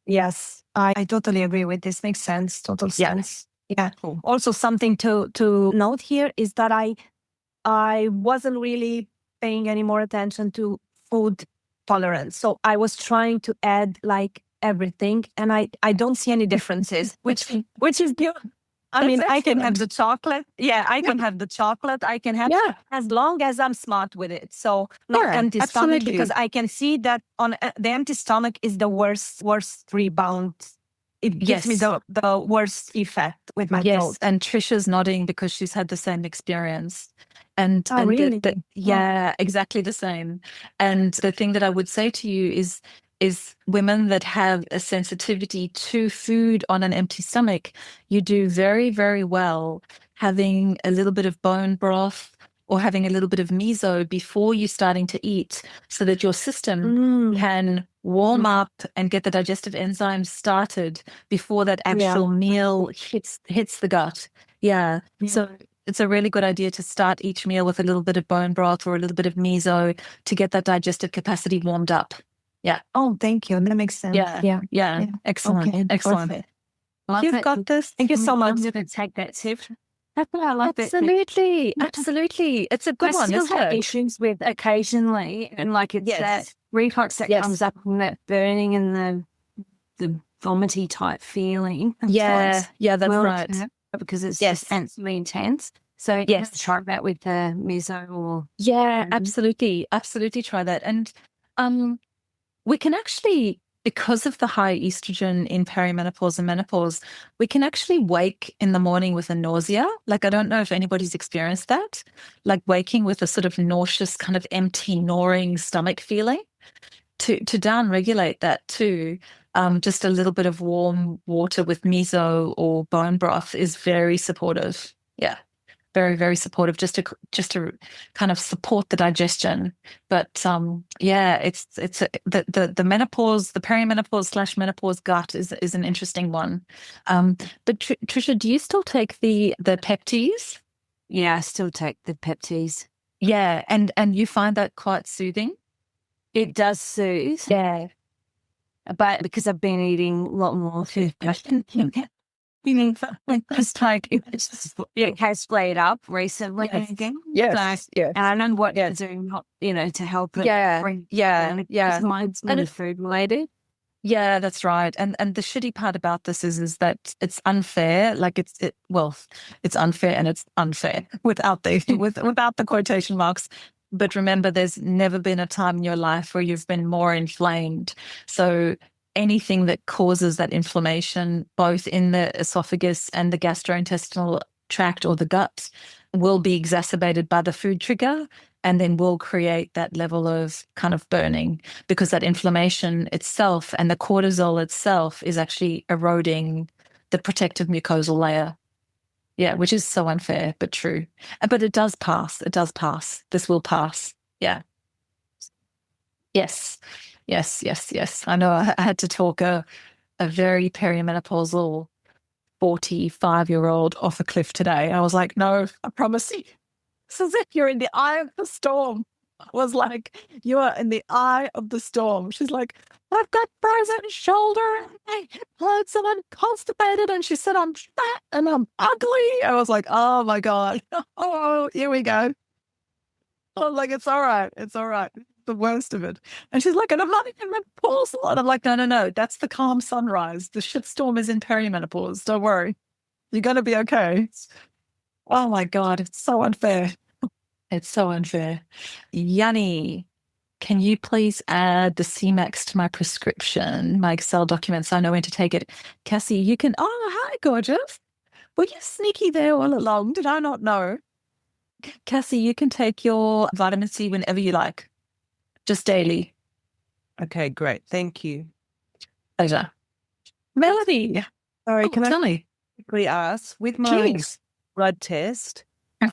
Yes, I totally agree with this. Makes sense. Total sense. Yeah. Cool. Also, something to note here is that I wasn't really paying any more attention to food tolerance. So I was trying to add like everything, and I don't see any differences, which is good. I mean, I can have the chocolate. Yeah, I can have the chocolate. I can have as long as I'm smart with it. So not empty stomach, because I can see that on the empty stomach is the worst rebound. It gives me the worst effect with my throat. And Trisha's nodding because she's had the same experience. And really? Exactly the same. And the thing that I would say to you is women that have a sensitivity to food on an empty stomach, you do very, very well having a little bit of bone broth or having a little bit of miso before you're starting to eat, so that your system can warm up and get the digestive enzymes started before that actual meal hits the gut. So it's a really good idea to start each meal with a little bit of bone broth or a little bit of miso to get that digestive capacity warmed up. Oh, thank you. That makes sense. Excellent. Okay, Excellent. Perfect. You've got this. Thank you so much. I'm going to take that tip. I like Absolutely. It's a good one. I still have issues with occasionally, and like it's that reflux that comes up, and that burning and the vomity type feeling. That's right. Because it's just absolutely intense. So try that with the miso or absolutely try that. And we can actually, because of the high estrogen in perimenopause and menopause, we can actually wake in the morning with a nausea. Like, I don't know if anybody's experienced that, like waking with a sort of nauseous kind of empty, gnawing stomach feeling. To down-regulate that too, just a little bit of warm water with miso or bone broth is very supportive. Very, very supportive, just to kind of support the digestion. But it's the menopause, the perimenopause / menopause gut is an interesting one. But Trisha, do you still take the peptides? Yeah, I still take the peptides. Yeah, and you find that quite soothing? It does soothe. Yeah. But because I've been eating a lot more food, it's like it has played up recently again. Yes. So, and I know what to do, to help it. Because mine's not food related. Yeah, that's right. And the shitty part about this is that it's unfair. Like it's unfair, and it's unfair without the quotation marks. But remember, there's never been a time in your life where you've been more inflamed. So anything that causes that inflammation, both in the esophagus and the gastrointestinal tract or the gut, will be exacerbated by the food trigger, and then will create that level of kind of burning, because that inflammation itself and the cortisol itself is actually eroding the protective mucosal layer. Yeah, which is so unfair, but true. But it does pass. It does pass. This will pass. Yeah. Yes. I know I had to talk a very perimenopausal 45-year-old off a cliff today. I was like, no, I promise you. It's as if you're in the eye of the storm. I was like, you are in the eye of the storm. She's like, I've got frozen shoulder and my hip hurts and I'm constipated. And she said, I'm fat and I'm ugly. I was like, oh my God. Oh, here we go. I was like, it's all right. It's all right. The worst of it. And she's like, and I'm not even menopausal. And I'm like, no. That's the calm sunrise. The shitstorm is in perimenopause. Don't worry. You're going to be okay. Oh my God. It's so unfair. It's so unfair. Yanni, can you please add the CMAX to my prescription, my Excel documents? I know when to take it. Cassie, you can. Oh, hi, gorgeous. Were you sneaky there all along? Did I not know? Cassie, you can take your vitamin C whenever you like, just daily. Okay, great. Thank you. Pleasure. Melody. Sorry, can tell I me? quickly ask, with my Please. blood test,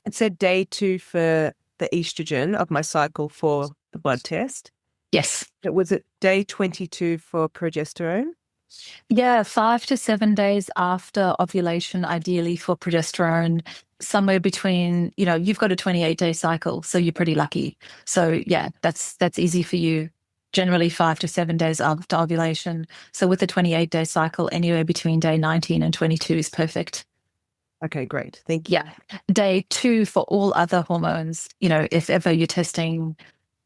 it said day 2 for the estrogen of my cycle for the blood test. Yes. Was it day 22 for progesterone? Yeah, 5 to 7 days after ovulation, ideally for progesterone, somewhere between, you've got a 28-day cycle, so you're pretty lucky. So yeah, that's easy for you. Generally 5 to 7 days after ovulation. So with the 28-day cycle, anywhere between day 19 and 22 is perfect. Okay, great. Thank you. Yeah. Day 2 for all other hormones, if ever you're testing,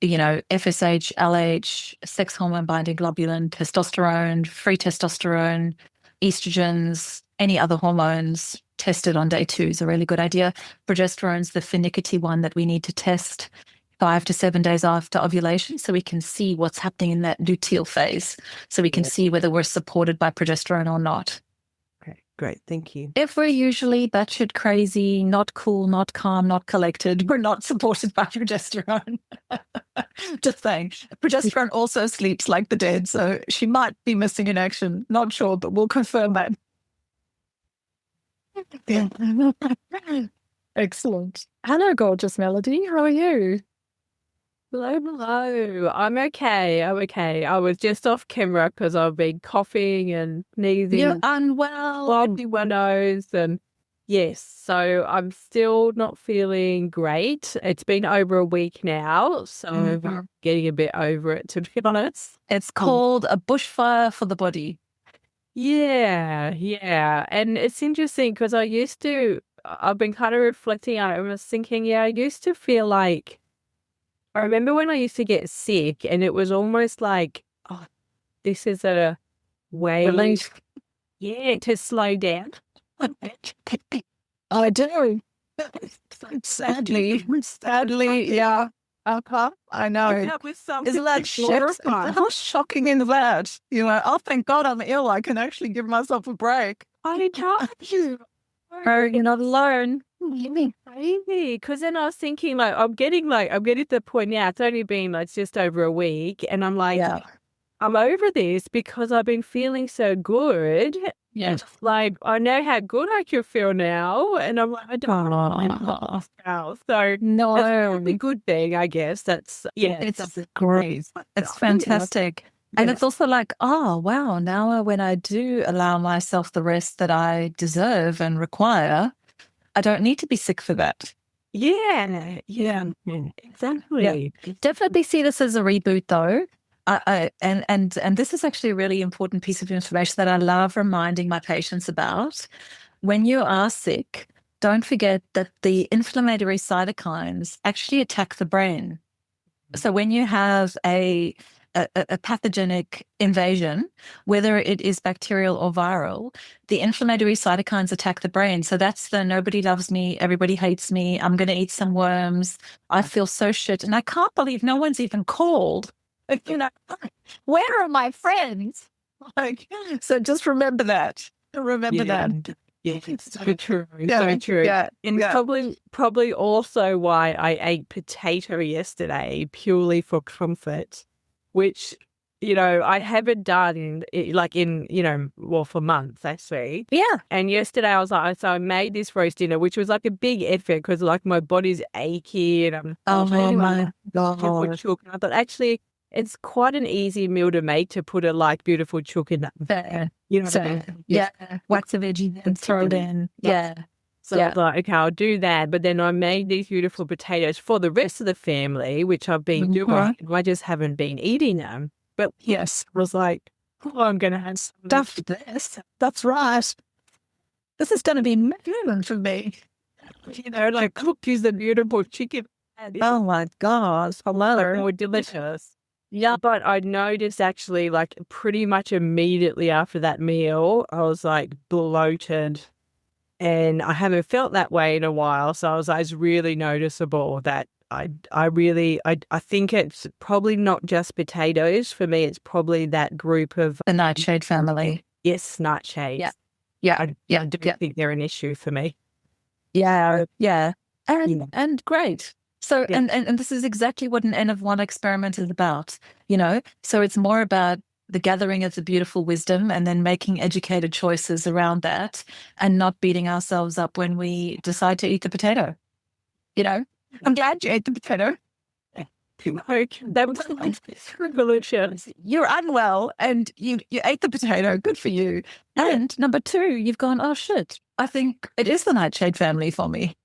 FSH, LH, sex hormone binding globulin, testosterone, free testosterone, estrogens, any other hormones tested on day 2 is a really good idea. Progesterone's the finicky one that we need to test 5 to 7 days after ovulation, so we can see what's happening in that luteal phase, so we can see whether we're supported by progesterone or not. Okay, great. Thank you. If we're usually batshit crazy, not cool, not calm, not collected, we're not supported by progesterone. Just saying. Progesterone also sleeps like the dead, so she might be missing in action. Not sure, but we'll confirm that. Excellent. Hello, gorgeous Melody. How are you? Hello. I'm okay. I was just off camera because I've been coughing and sneezing. You're unwell. Bloody my nose and yes. So I'm still not feeling great. It's been over a week now, so I'm getting a bit over it, to be honest. It's called a bushfire for the body. Yeah. And it's interesting because I've been kind of reflecting on it. I was thinking, I used to feel like, I remember when I used to get sick and it was almost like, oh, this is a way to slow down. I do. Sadly, yeah. I know. That was something. Isn't that how shocking in that? Oh, thank God I'm ill. I can actually give myself a break. I told you. You're not alone. Crazy. Because then I was thinking, I'm getting to the point now, it's only been it's just over a week, and I'm like, I'm over this because I've been feeling so good. Yeah. I know how good I can feel now, and I'm like, I don't know now. So No, that's a good thing, I guess. That's it's great. It's fantastic. And it's also like, oh, wow, now when I do allow myself the rest that I deserve and require, I don't need to be sick for that. Yeah, exactly. Definitely see this as a reboot, though. And this is actually a really important piece of information that I love reminding my patients about. When you are sick, don't forget that the inflammatory cytokines actually attack the brain. So when you have a pathogenic invasion, whether it is bacterial or viral, the inflammatory cytokines attack the brain. So that's the nobody loves me, everybody hates me, I'm going to eat some worms, I feel so shit. And I can't believe no one's even called. You know, where are my friends? Like, so just remember that. Remember that. Yeah, it's so true. Yeah, So true. yeah, And yeah. probably also why I ate potato yesterday purely for comfort, which, I haven't done for months actually. Yeah. And yesterday I was like, so I made this roast dinner, which was like a big effort because like my body's achy and I'm my chook. And I thought actually it's quite an easy meal to make to put a like beautiful chook in that. Fair. You know what I mean? Yeah. Wax a veggie and throw it in. Yeah. So I was like, okay, I'll do that. But then I made these beautiful potatoes for the rest of the family, which I've been doing. Right. I just haven't been eating them. But yes, I was like, oh, I'm going to have some Stuff this. That's right. This is going to be minimum for me. like cooked is the beautiful chicken. Oh my God. More delicious. Yeah, but I noticed actually like pretty much immediately after that meal, I was like bloated and I haven't felt that way in a while. So I was like, it's really noticeable that I think it's probably not just potatoes. For me, it's probably that group of the nightshade family. Yes, nightshades. Yeah. I do think they're an issue for me. Yeah. And great. So, and this is exactly what an N of one experiment is about, So it's more about the gathering of the beautiful wisdom and then making educated choices around that and not beating ourselves up when we decide to eat the potato. I'm glad you ate the potato. That was revolution. You're unwell and you ate the potato. Good for you. And number two, you've gone, oh shit, I think it is the nightshade family for me.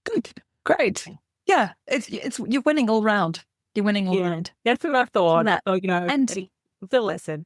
Good. Great. Yeah. It's you're winning all round. You're winning all round. That's what I thought. And the lesson.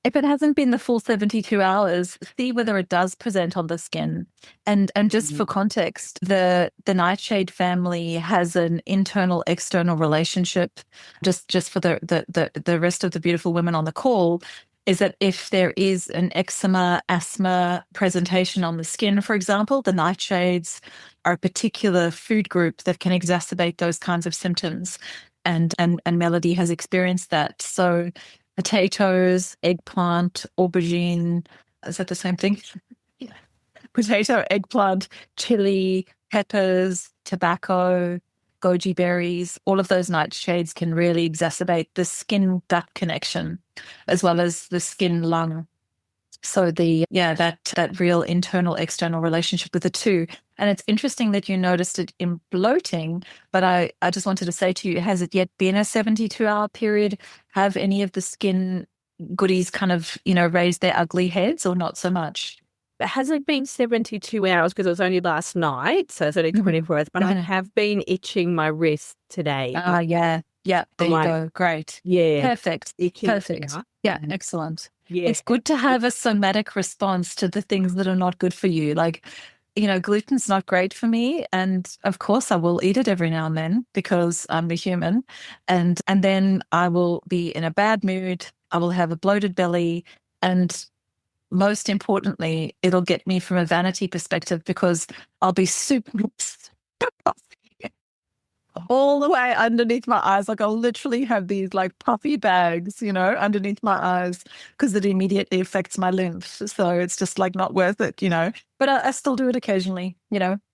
If it hasn't been the full 72 hours, see whether it does present on the skin. And just for context, the nightshade family has an internal external relationship. Just for the rest of the beautiful women on the call, is that if there is an eczema, asthma presentation on the skin, for example, the nightshades are a particular food group that can exacerbate those kinds of symptoms. And Melody has experienced that. So potatoes, eggplant, aubergine, is that the same thing? Yeah. Potato, eggplant, chili, peppers, tobacco, goji berries, all of those nightshades can really exacerbate the skin-gut connection as well as the skin-lung. So that real internal external relationship with the two. And it's interesting that you noticed it in bloating, but I just wanted to say to you, has it yet been a 72-hour period? Have any of the skin goodies kind of, raised their ugly heads or not so much? It hasn't been 72 hours because it was only last night, so it's only 24 hours, but I have been itching my wrist today. Yeah. Yeah, there you go. Great. Yeah. Perfect. Perfect. Yeah, excellent. Yeah. It's good to have a somatic response to the things that are not good for you. Like, gluten's not great for me. And of course I will eat it every now and then because I'm a human. And then I will be in a bad mood. I will have a bloated belly. And most importantly, it'll get me from a vanity perspective because I'll be super all the way underneath my eyes. Like I'll literally have these like puffy bags, underneath my eyes because it immediately affects my lymph. So it's just like not worth it, But I still do it occasionally,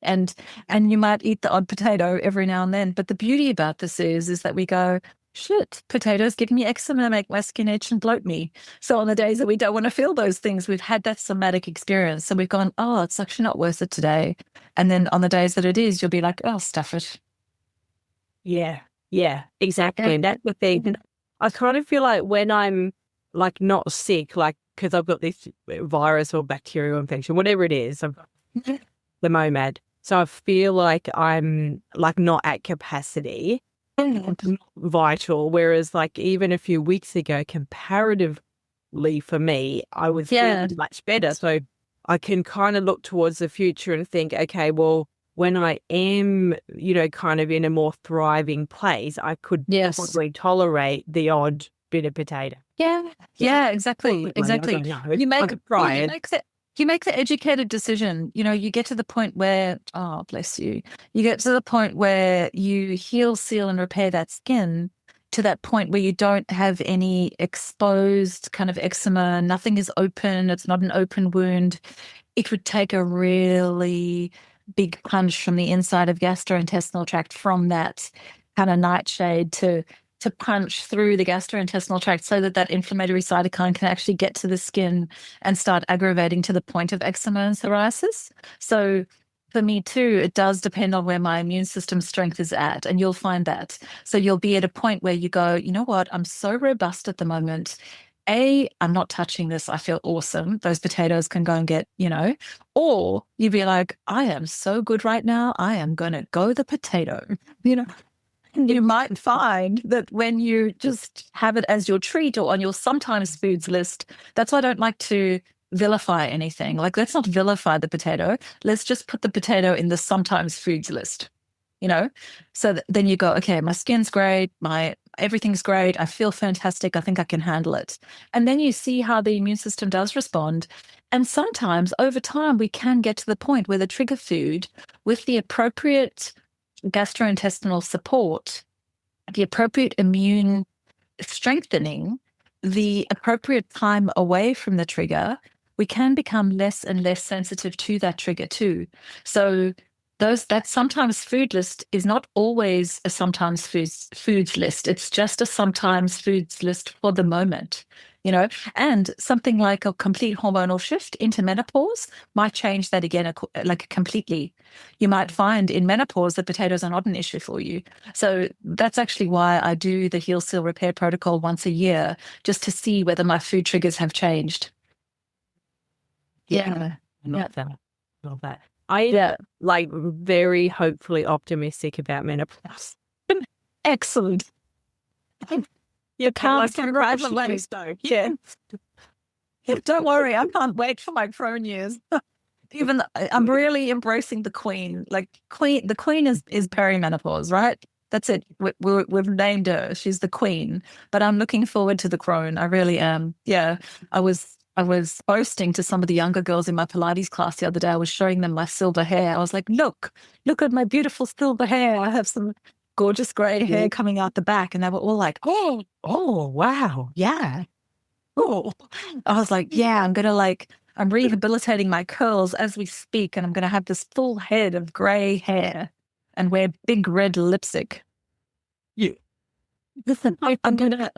and you might eat the odd potato every now and then. But the beauty about this is that we go, shit, potatoes give me eczema, make my skin itch and bloat me. So on the days that we don't want to feel those things, we've had that somatic experience. So we've gone, oh, it's actually not worth it today. And then on the days that it is, you'll be like, oh, stuff it. Yeah, exactly. And that's the thing. I kind of feel like when I'm like not sick, like because I've got this virus or bacterial infection, whatever it is, I've got the MOMAD. So I feel like I'm like not at capacity, not vital. Whereas like even a few weeks ago, comparatively for me, I was feeling much better. So I can kind of look towards the future and think, okay, well, when I am, you know, kind of in a more thriving place, I could probably tolerate the odd bit of potato. Yeah, exactly. Exactly. You make you make the educated decision. You know, you get to the point where, oh, bless you. You get to the point where you heal, seal, and repair that skin to that point where you don't have any exposed kind of eczema. Nothing is open. It's not an open wound. It would take a really big punch from the inside of gastrointestinal tract from that kind of nightshade to punch through the gastrointestinal tract so that that inflammatory cytokine can actually get to the skin and start aggravating to the point of eczema and psoriasis. So for me too, it does depend on where my immune system strength is at, and you'll find that. So you'll be at a point where you go, you know what, I'm so robust at the moment. I'm not touching this. I feel awesome. Those potatoes can go and get, you know, or you'd be like, I am so good right now. I am going to go the potato, you know. You might find that when you just have it as your treat or on your sometimes foods list, that's why I don't like to vilify anything. Like, let's not vilify the potato. Let's just put the potato in the sometimes foods list, you know? So then you go, okay, my skin's great. Everything's great. I feel fantastic. I think I can handle it. And then you see how the immune system does respond. And sometimes over time, we can get to the point where the trigger food with the appropriate gastrointestinal support, the appropriate immune strengthening, the appropriate time away from the trigger, we can become less and less sensitive to that trigger too. So that sometimes food list is not always a sometimes foods list. It's just a sometimes foods list for the moment, you know, and something like a complete hormonal shift into menopause might change that again, like completely. You might find in menopause that potatoes are not an issue for you. So that's actually why I do the Heal, Seal, Repair protocol once a year, just to see whether my food triggers have changed. I love that. I like very hopefully optimistic about menopause. Excellent. You can't congratulate though. Yeah. Don't worry, I can't wait for my crone years. Even I'm really embracing the queen. Like the queen is perimenopause, right? That's it. We've named her. She's the queen. But I'm looking forward to the crone. I really am. Yeah. I was boasting to some of the younger girls in my Pilates class the other day. I was showing them my silver hair. I was like, look at my beautiful silver hair. I have some gorgeous grey hair coming out the back. And they were all like, oh, wow. Yeah. Oh, I was like, yeah, I'm rehabilitating my curls as we speak. And I'm going to have this full head of grey hair and wear big red lipstick. Yeah. Listen, I'm going to...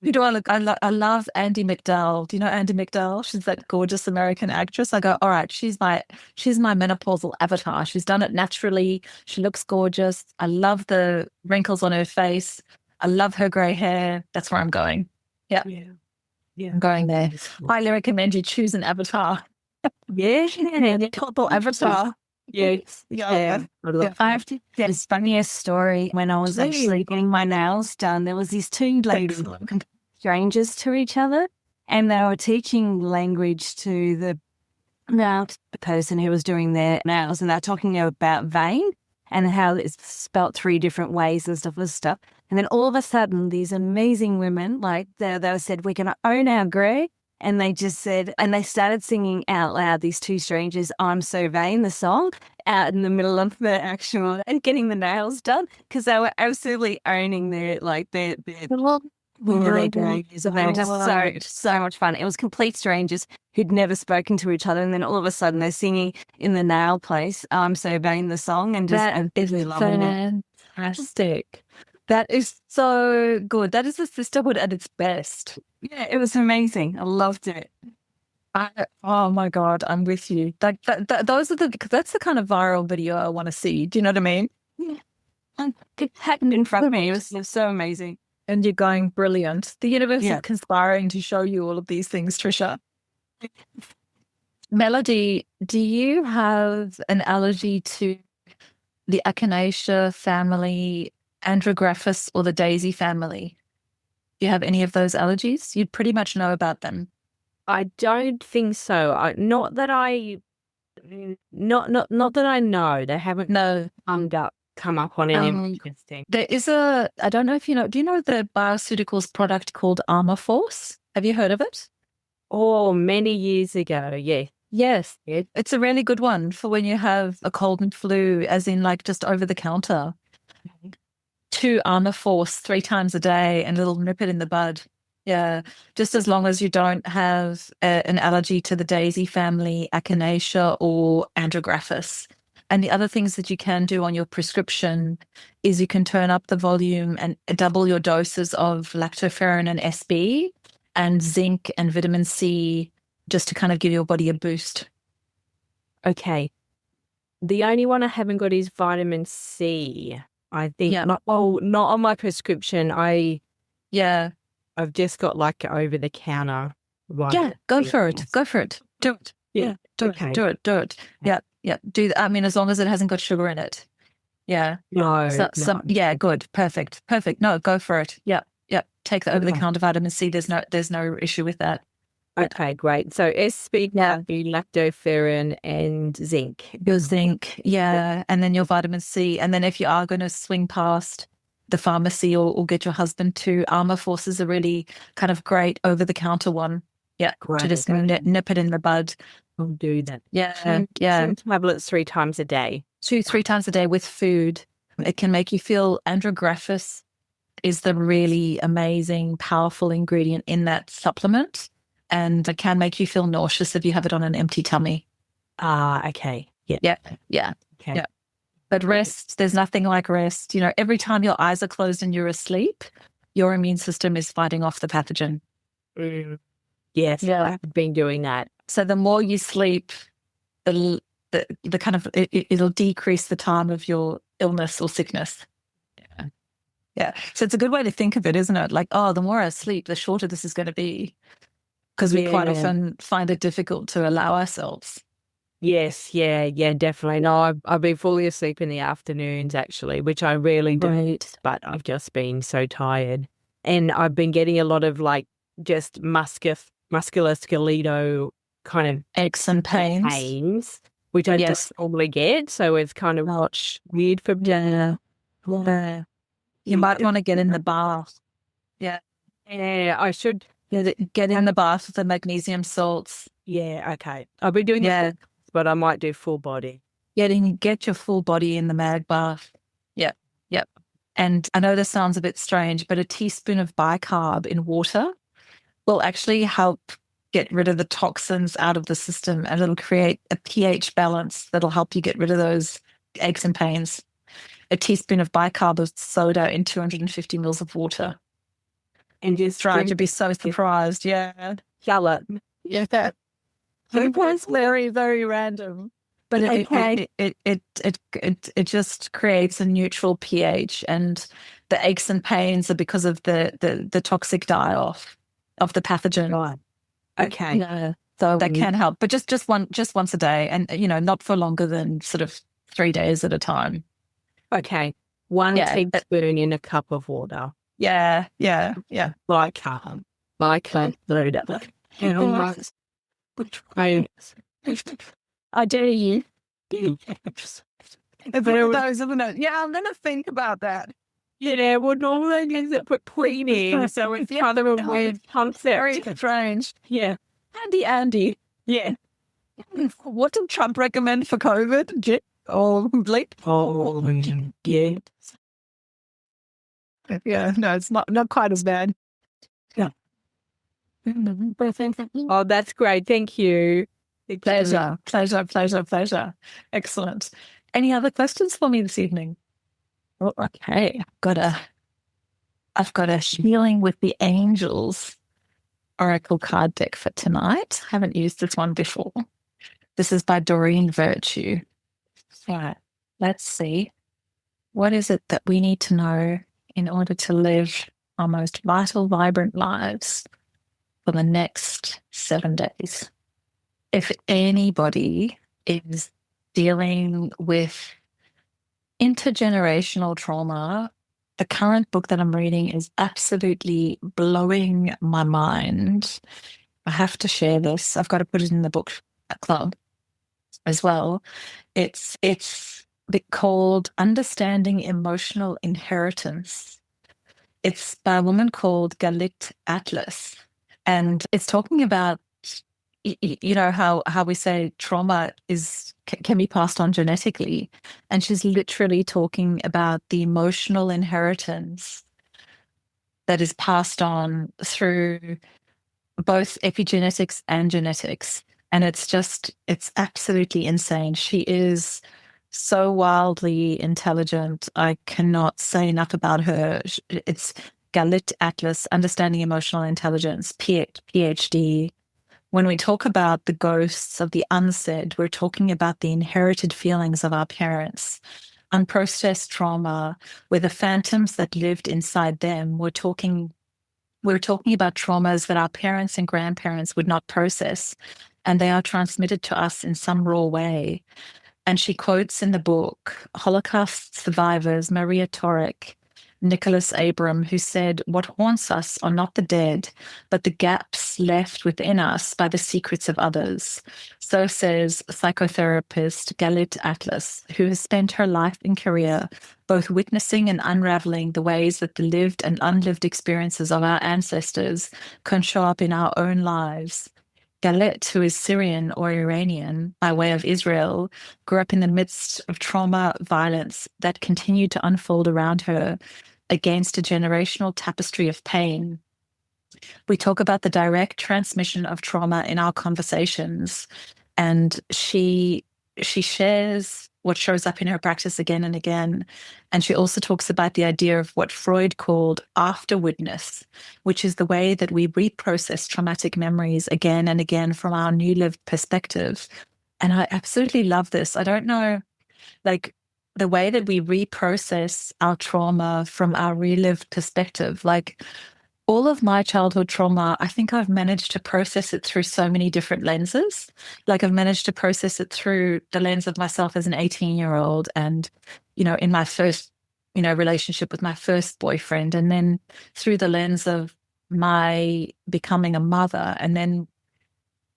Who do I look? I love Andie MacDowell. Do you know Andie MacDowell? She's that gorgeous American actress. I go, all right, she's my menopausal avatar. She's done it naturally. She looks gorgeous. I love the wrinkles on her face. I love her grey hair. That's where I'm going. Yeah. I'm going there. Highly recommend you choose an avatar. Total avatar. Yes. Yeah. I have to get this funniest story. When I was actually getting my nails done, there was these two ladies, strangers to each other, and they were teaching language to the person who was doing their nails, and they're talking about vein and how it's spelt 3 different ways and stuff. And then all of a sudden, these amazing women, like they said, we're going to own our grey. And they just said, and they started singing out loud, these 2 strangers, I'm So Vain, the song, out in the middle of the actual, and getting the nails done, because they were absolutely owning their so much fun. It was complete strangers who'd never spoken to each other, and then all of a sudden they're singing in the nail place, I'm So Vain, the song, and just absolutely loving it. Fantastic. That is so good. That is the sisterhood at its best. Yeah, it was amazing. I loved it. Oh my God, I'm with you. Like that's the kind of viral video I want to see. Do you know what I mean? Yeah. And it happened in front of me. It was so amazing. And you're going, brilliant. The universe is conspiring to show you all of these things, Trisha. Melody, do you have an allergy to the Echinacea family, Andrographis, or the daisy family. Do you have any of those allergies? You'd pretty much know about them. I don't think so. Not that I know. They haven't No. come up on any testing. There is I don't know if you know, do you know the bioceuticals product called Armor Force? Have you heard of it? Oh, many years ago, yeah. Yes. It's a really good one for when you have a cold and flu, as in like just over the counter. 2 Armor Force 3 times a day, and it'll nip it in the bud. Yeah, just as long as you don't have an allergy to the daisy family, Echinacea, or Andrographis. And the other things that you can do on your prescription is you can turn up the volume and double your doses of lactoferrin and SB and zinc and vitamin C, just to kind of give your body a boost. Okay. The only one I haven't got is vitamin C. I think not on my prescription. I've just got like over the counter. Yeah, go for it. Go for it. Do it. Yeah. Do it. Yeah. Do that. I mean, as long as it hasn't got sugar in it. Yeah. No. Yeah, good. Perfect. No, go for it. Yeah. Take the over the counter vitamin C. There's no issue with that. Okay, great. So SB, lactoferrin, and zinc. Your zinc, and then your vitamin C. And then if you are going to swing past the pharmacy or get your husband to, Armor Force is a really kind of great over-the-counter one. Yeah, great. To just nip it in the bud. I'll do that. Yeah. 2 tablets 3 times a day. 2-3 times a day with food. It can make you feel Andrographis is the really amazing, powerful ingredient in that supplement. And it can make you feel nauseous if you have it on an empty tummy. Okay. Yeah. Yeah. Okay. Yeah. But rest, there's nothing like rest. You know, every time your eyes are closed and you're asleep, your immune system is fighting off the pathogen. Yes, I've been doing that. So the more you sleep, the kind of, it'll decrease the time of your illness or sickness. Yeah. So it's a good way to think of it, isn't it? Like, the more I sleep, the shorter this is going to be. Because we quite often find it difficult to allow ourselves. Yes, definitely. No, I've been fully asleep in the afternoons, actually, which I rarely do. But I've just been so tired. And I've been getting a lot of like just musculoskeletal kind of aches and pains, which I don't normally get. So it's kind of weird for me. Yeah. You might want to get in the bath. Yeah. Yeah, I should. Get in the bath with the magnesium salts. Yeah, okay. I've been doing that, but I might do full body. Get your full body in the mag bath. Yep. And I know this sounds a bit strange, but a teaspoon of bicarb in water will actually help get rid of the toxins out of the system, and it'll create a pH balance that'll help you get rid of those aches and pains. A teaspoon of bicarb of soda in 250 mils of water. And just try to be so surprised. Yeah. Charlotte. Yeah. That was very, very random. But it just creates a neutral pH, and the aches and pains are because of the toxic die-off of the pathogen. Right. Okay. Yeah. So that can help. But just once a day, and not for longer than sort of 3 days at a time. Okay. 1 teaspoon in a cup of water. Yeah. Bicarb. I dare you. Those are the notes. Yeah, I'm going to think about that. Yeah, well, normally they use it for cleaning, so it's kind of a weird concept. Very strange. Yeah. Andy. Yeah. What did Trump recommend for COVID? Oh, bleep. Oh, yeah. Yeah, no, it's not quite as bad. Yeah. Oh, that's great. Thank you. Pleasure. Excellent. Any other questions for me this evening? Oh, okay. I've got a Healing with the Angels Oracle card deck for tonight. Haven't used this one before. This is by Doreen Virtue. Right. Let's see. What is it that we need to know in order to live our most vital, vibrant lives for the next 7 days? If anybody is dealing with intergenerational trauma, the current book that I'm reading is absolutely blowing my mind. I have to share this. I've got to put it in the book club as well. It's called Understanding Emotional Inheritance. It's by a woman called Galit Atlas. And it's talking about, you know, how we say trauma can be passed on genetically. And she's literally talking about the emotional inheritance that is passed on through both epigenetics and genetics. And it's absolutely insane. She is so wildly intelligent. I cannot say enough about her. It's Galit Atlas, Understanding Emotional Intelligence, PhD. When we talk about the ghosts of the unsaid, we're talking about the inherited feelings of our parents, unprocessed trauma, where the phantoms that lived inside them, we're talking about traumas that our parents and grandparents would not process, and they are transmitted to us in some raw way. And she quotes in the book Holocaust survivors Maria Torek, Nicholas Abram, who said, "What haunts us are not the dead, but the gaps left within us by the secrets of others." So says psychotherapist Galit Atlas, who has spent her life and career both witnessing and unraveling the ways that the lived and unlived experiences of our ancestors can show up in our own lives. Galit, who is Syrian or Iranian by way of Israel, grew up in the midst of trauma, violence that continued to unfold around her against a generational tapestry of pain. We talk about the direct transmission of trauma in our conversations, and she shares what shows up in her practice again and again. And she also talks about the idea of what Freud called afterwardness, which is the way that we reprocess traumatic memories again and again from our new lived perspective. And I absolutely love this. I don't know, like, the way that we reprocess our trauma from our relived perspective, like all of my childhood trauma, I think I've managed to process it through so many different lenses. Like I've managed to process it through the lens of myself as an 18-year-old and, you know, in my first, you know, relationship with my first boyfriend, and then through the lens of my becoming a mother, and then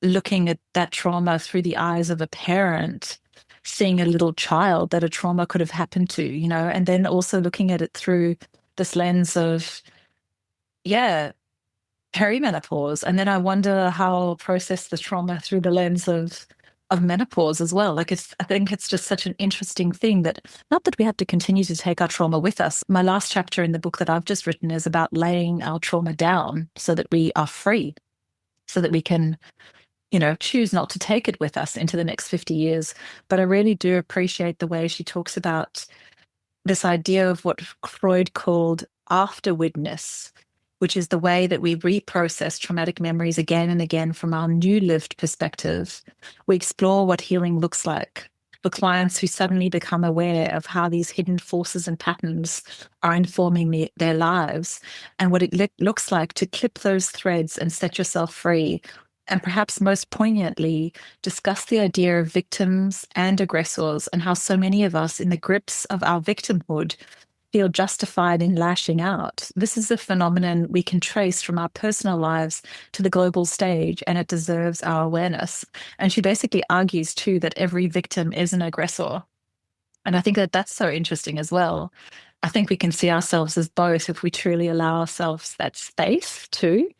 looking at that trauma through the eyes of a parent, seeing a little child that a trauma could have happened to, you know, and then also looking at it through this lens of, perimenopause. And then I wonder how I'll process the trauma through the lens of menopause as well. Like I think it's just such an interesting thing that, not that we have to continue to take our trauma with us. My last chapter in the book that I've just written is about laying our trauma down so that we are free, so that we can, you know, choose not to take it with us into the next 50 years. But I really do appreciate the way she talks about this idea of what Freud called afterwardness, which is the way that we reprocess traumatic memories again and again from our new lived perspective. We explore what healing looks like for clients who suddenly become aware of how these hidden forces and patterns are informing their lives, and what it looks like to clip those threads and set yourself free. And perhaps most poignantly, discuss the idea of victims and aggressors, and how so many of us in the grips of our victimhood feel justified in lashing out. This is a phenomenon we can trace from our personal lives to the global stage, and it deserves our awareness. And she basically argues too that every victim is an aggressor. And I think that that's so interesting as well. I think we can see ourselves as both if we truly allow ourselves that space too,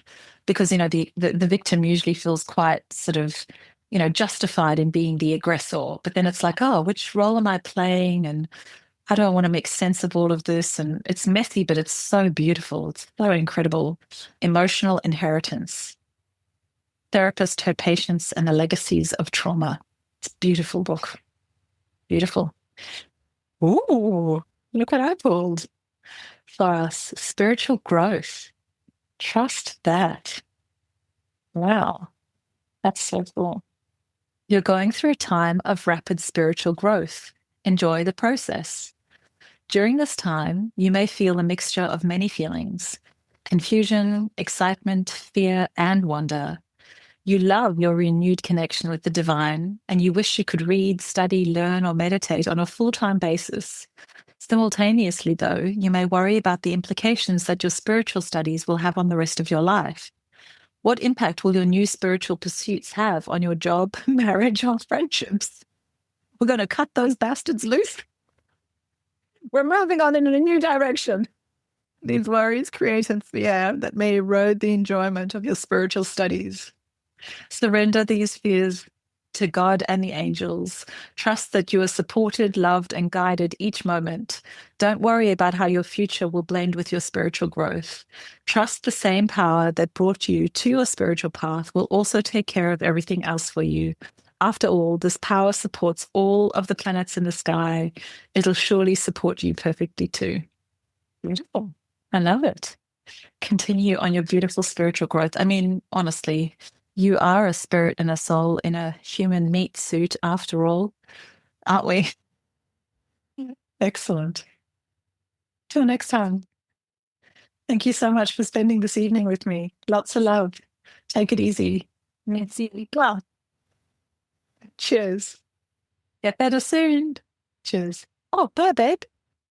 because, you know, the victim usually feels quite sort of, you know, justified in being the aggressor. But then it's like, oh, which role am I playing? And how do I want to make sense of all of this? And it's messy, but it's so beautiful. It's so incredible. Emotional Inheritance. Therapist, Her Patients, and the Legacies of Trauma. It's a beautiful book. Beautiful. Ooh, look what I pulled for us. Spiritual growth. Trust that. Wow. That's so cool. You're going through a time of rapid spiritual growth. Enjoy the process. During this time, you may feel a mixture of many feelings: confusion, excitement, fear, and wonder. You love your renewed connection with the divine, and you wish you could read, study, learn, or meditate on a full-time basis. Simultaneously, though, you may worry about the implications that your spiritual studies will have on the rest of your life. What impact will your new spiritual pursuits have on your job, marriage, or friendships? We're going to cut those bastards loose. We're moving on in a new direction. These worries create a fear that may erode the enjoyment of your spiritual studies. Surrender these fears to God and the angels. Trust that you are supported, loved, and guided each moment. Don't worry about how your future will blend with your spiritual growth. Trust the same power that brought you to your spiritual path will also take care of everything else for you. After all, this power supports all of the planets in the sky. It'll surely support you perfectly too. Beautiful. I love it. Continue on your beautiful spiritual growth. I mean, honestly, you are a spirit and a soul in a human meat suit after all, aren't we? Excellent. Till next time. Thank you so much for spending this evening with me. Lots of love. Take it easy. Merci. Well, cheers. Get better soon. Cheers. Oh, bye, babe.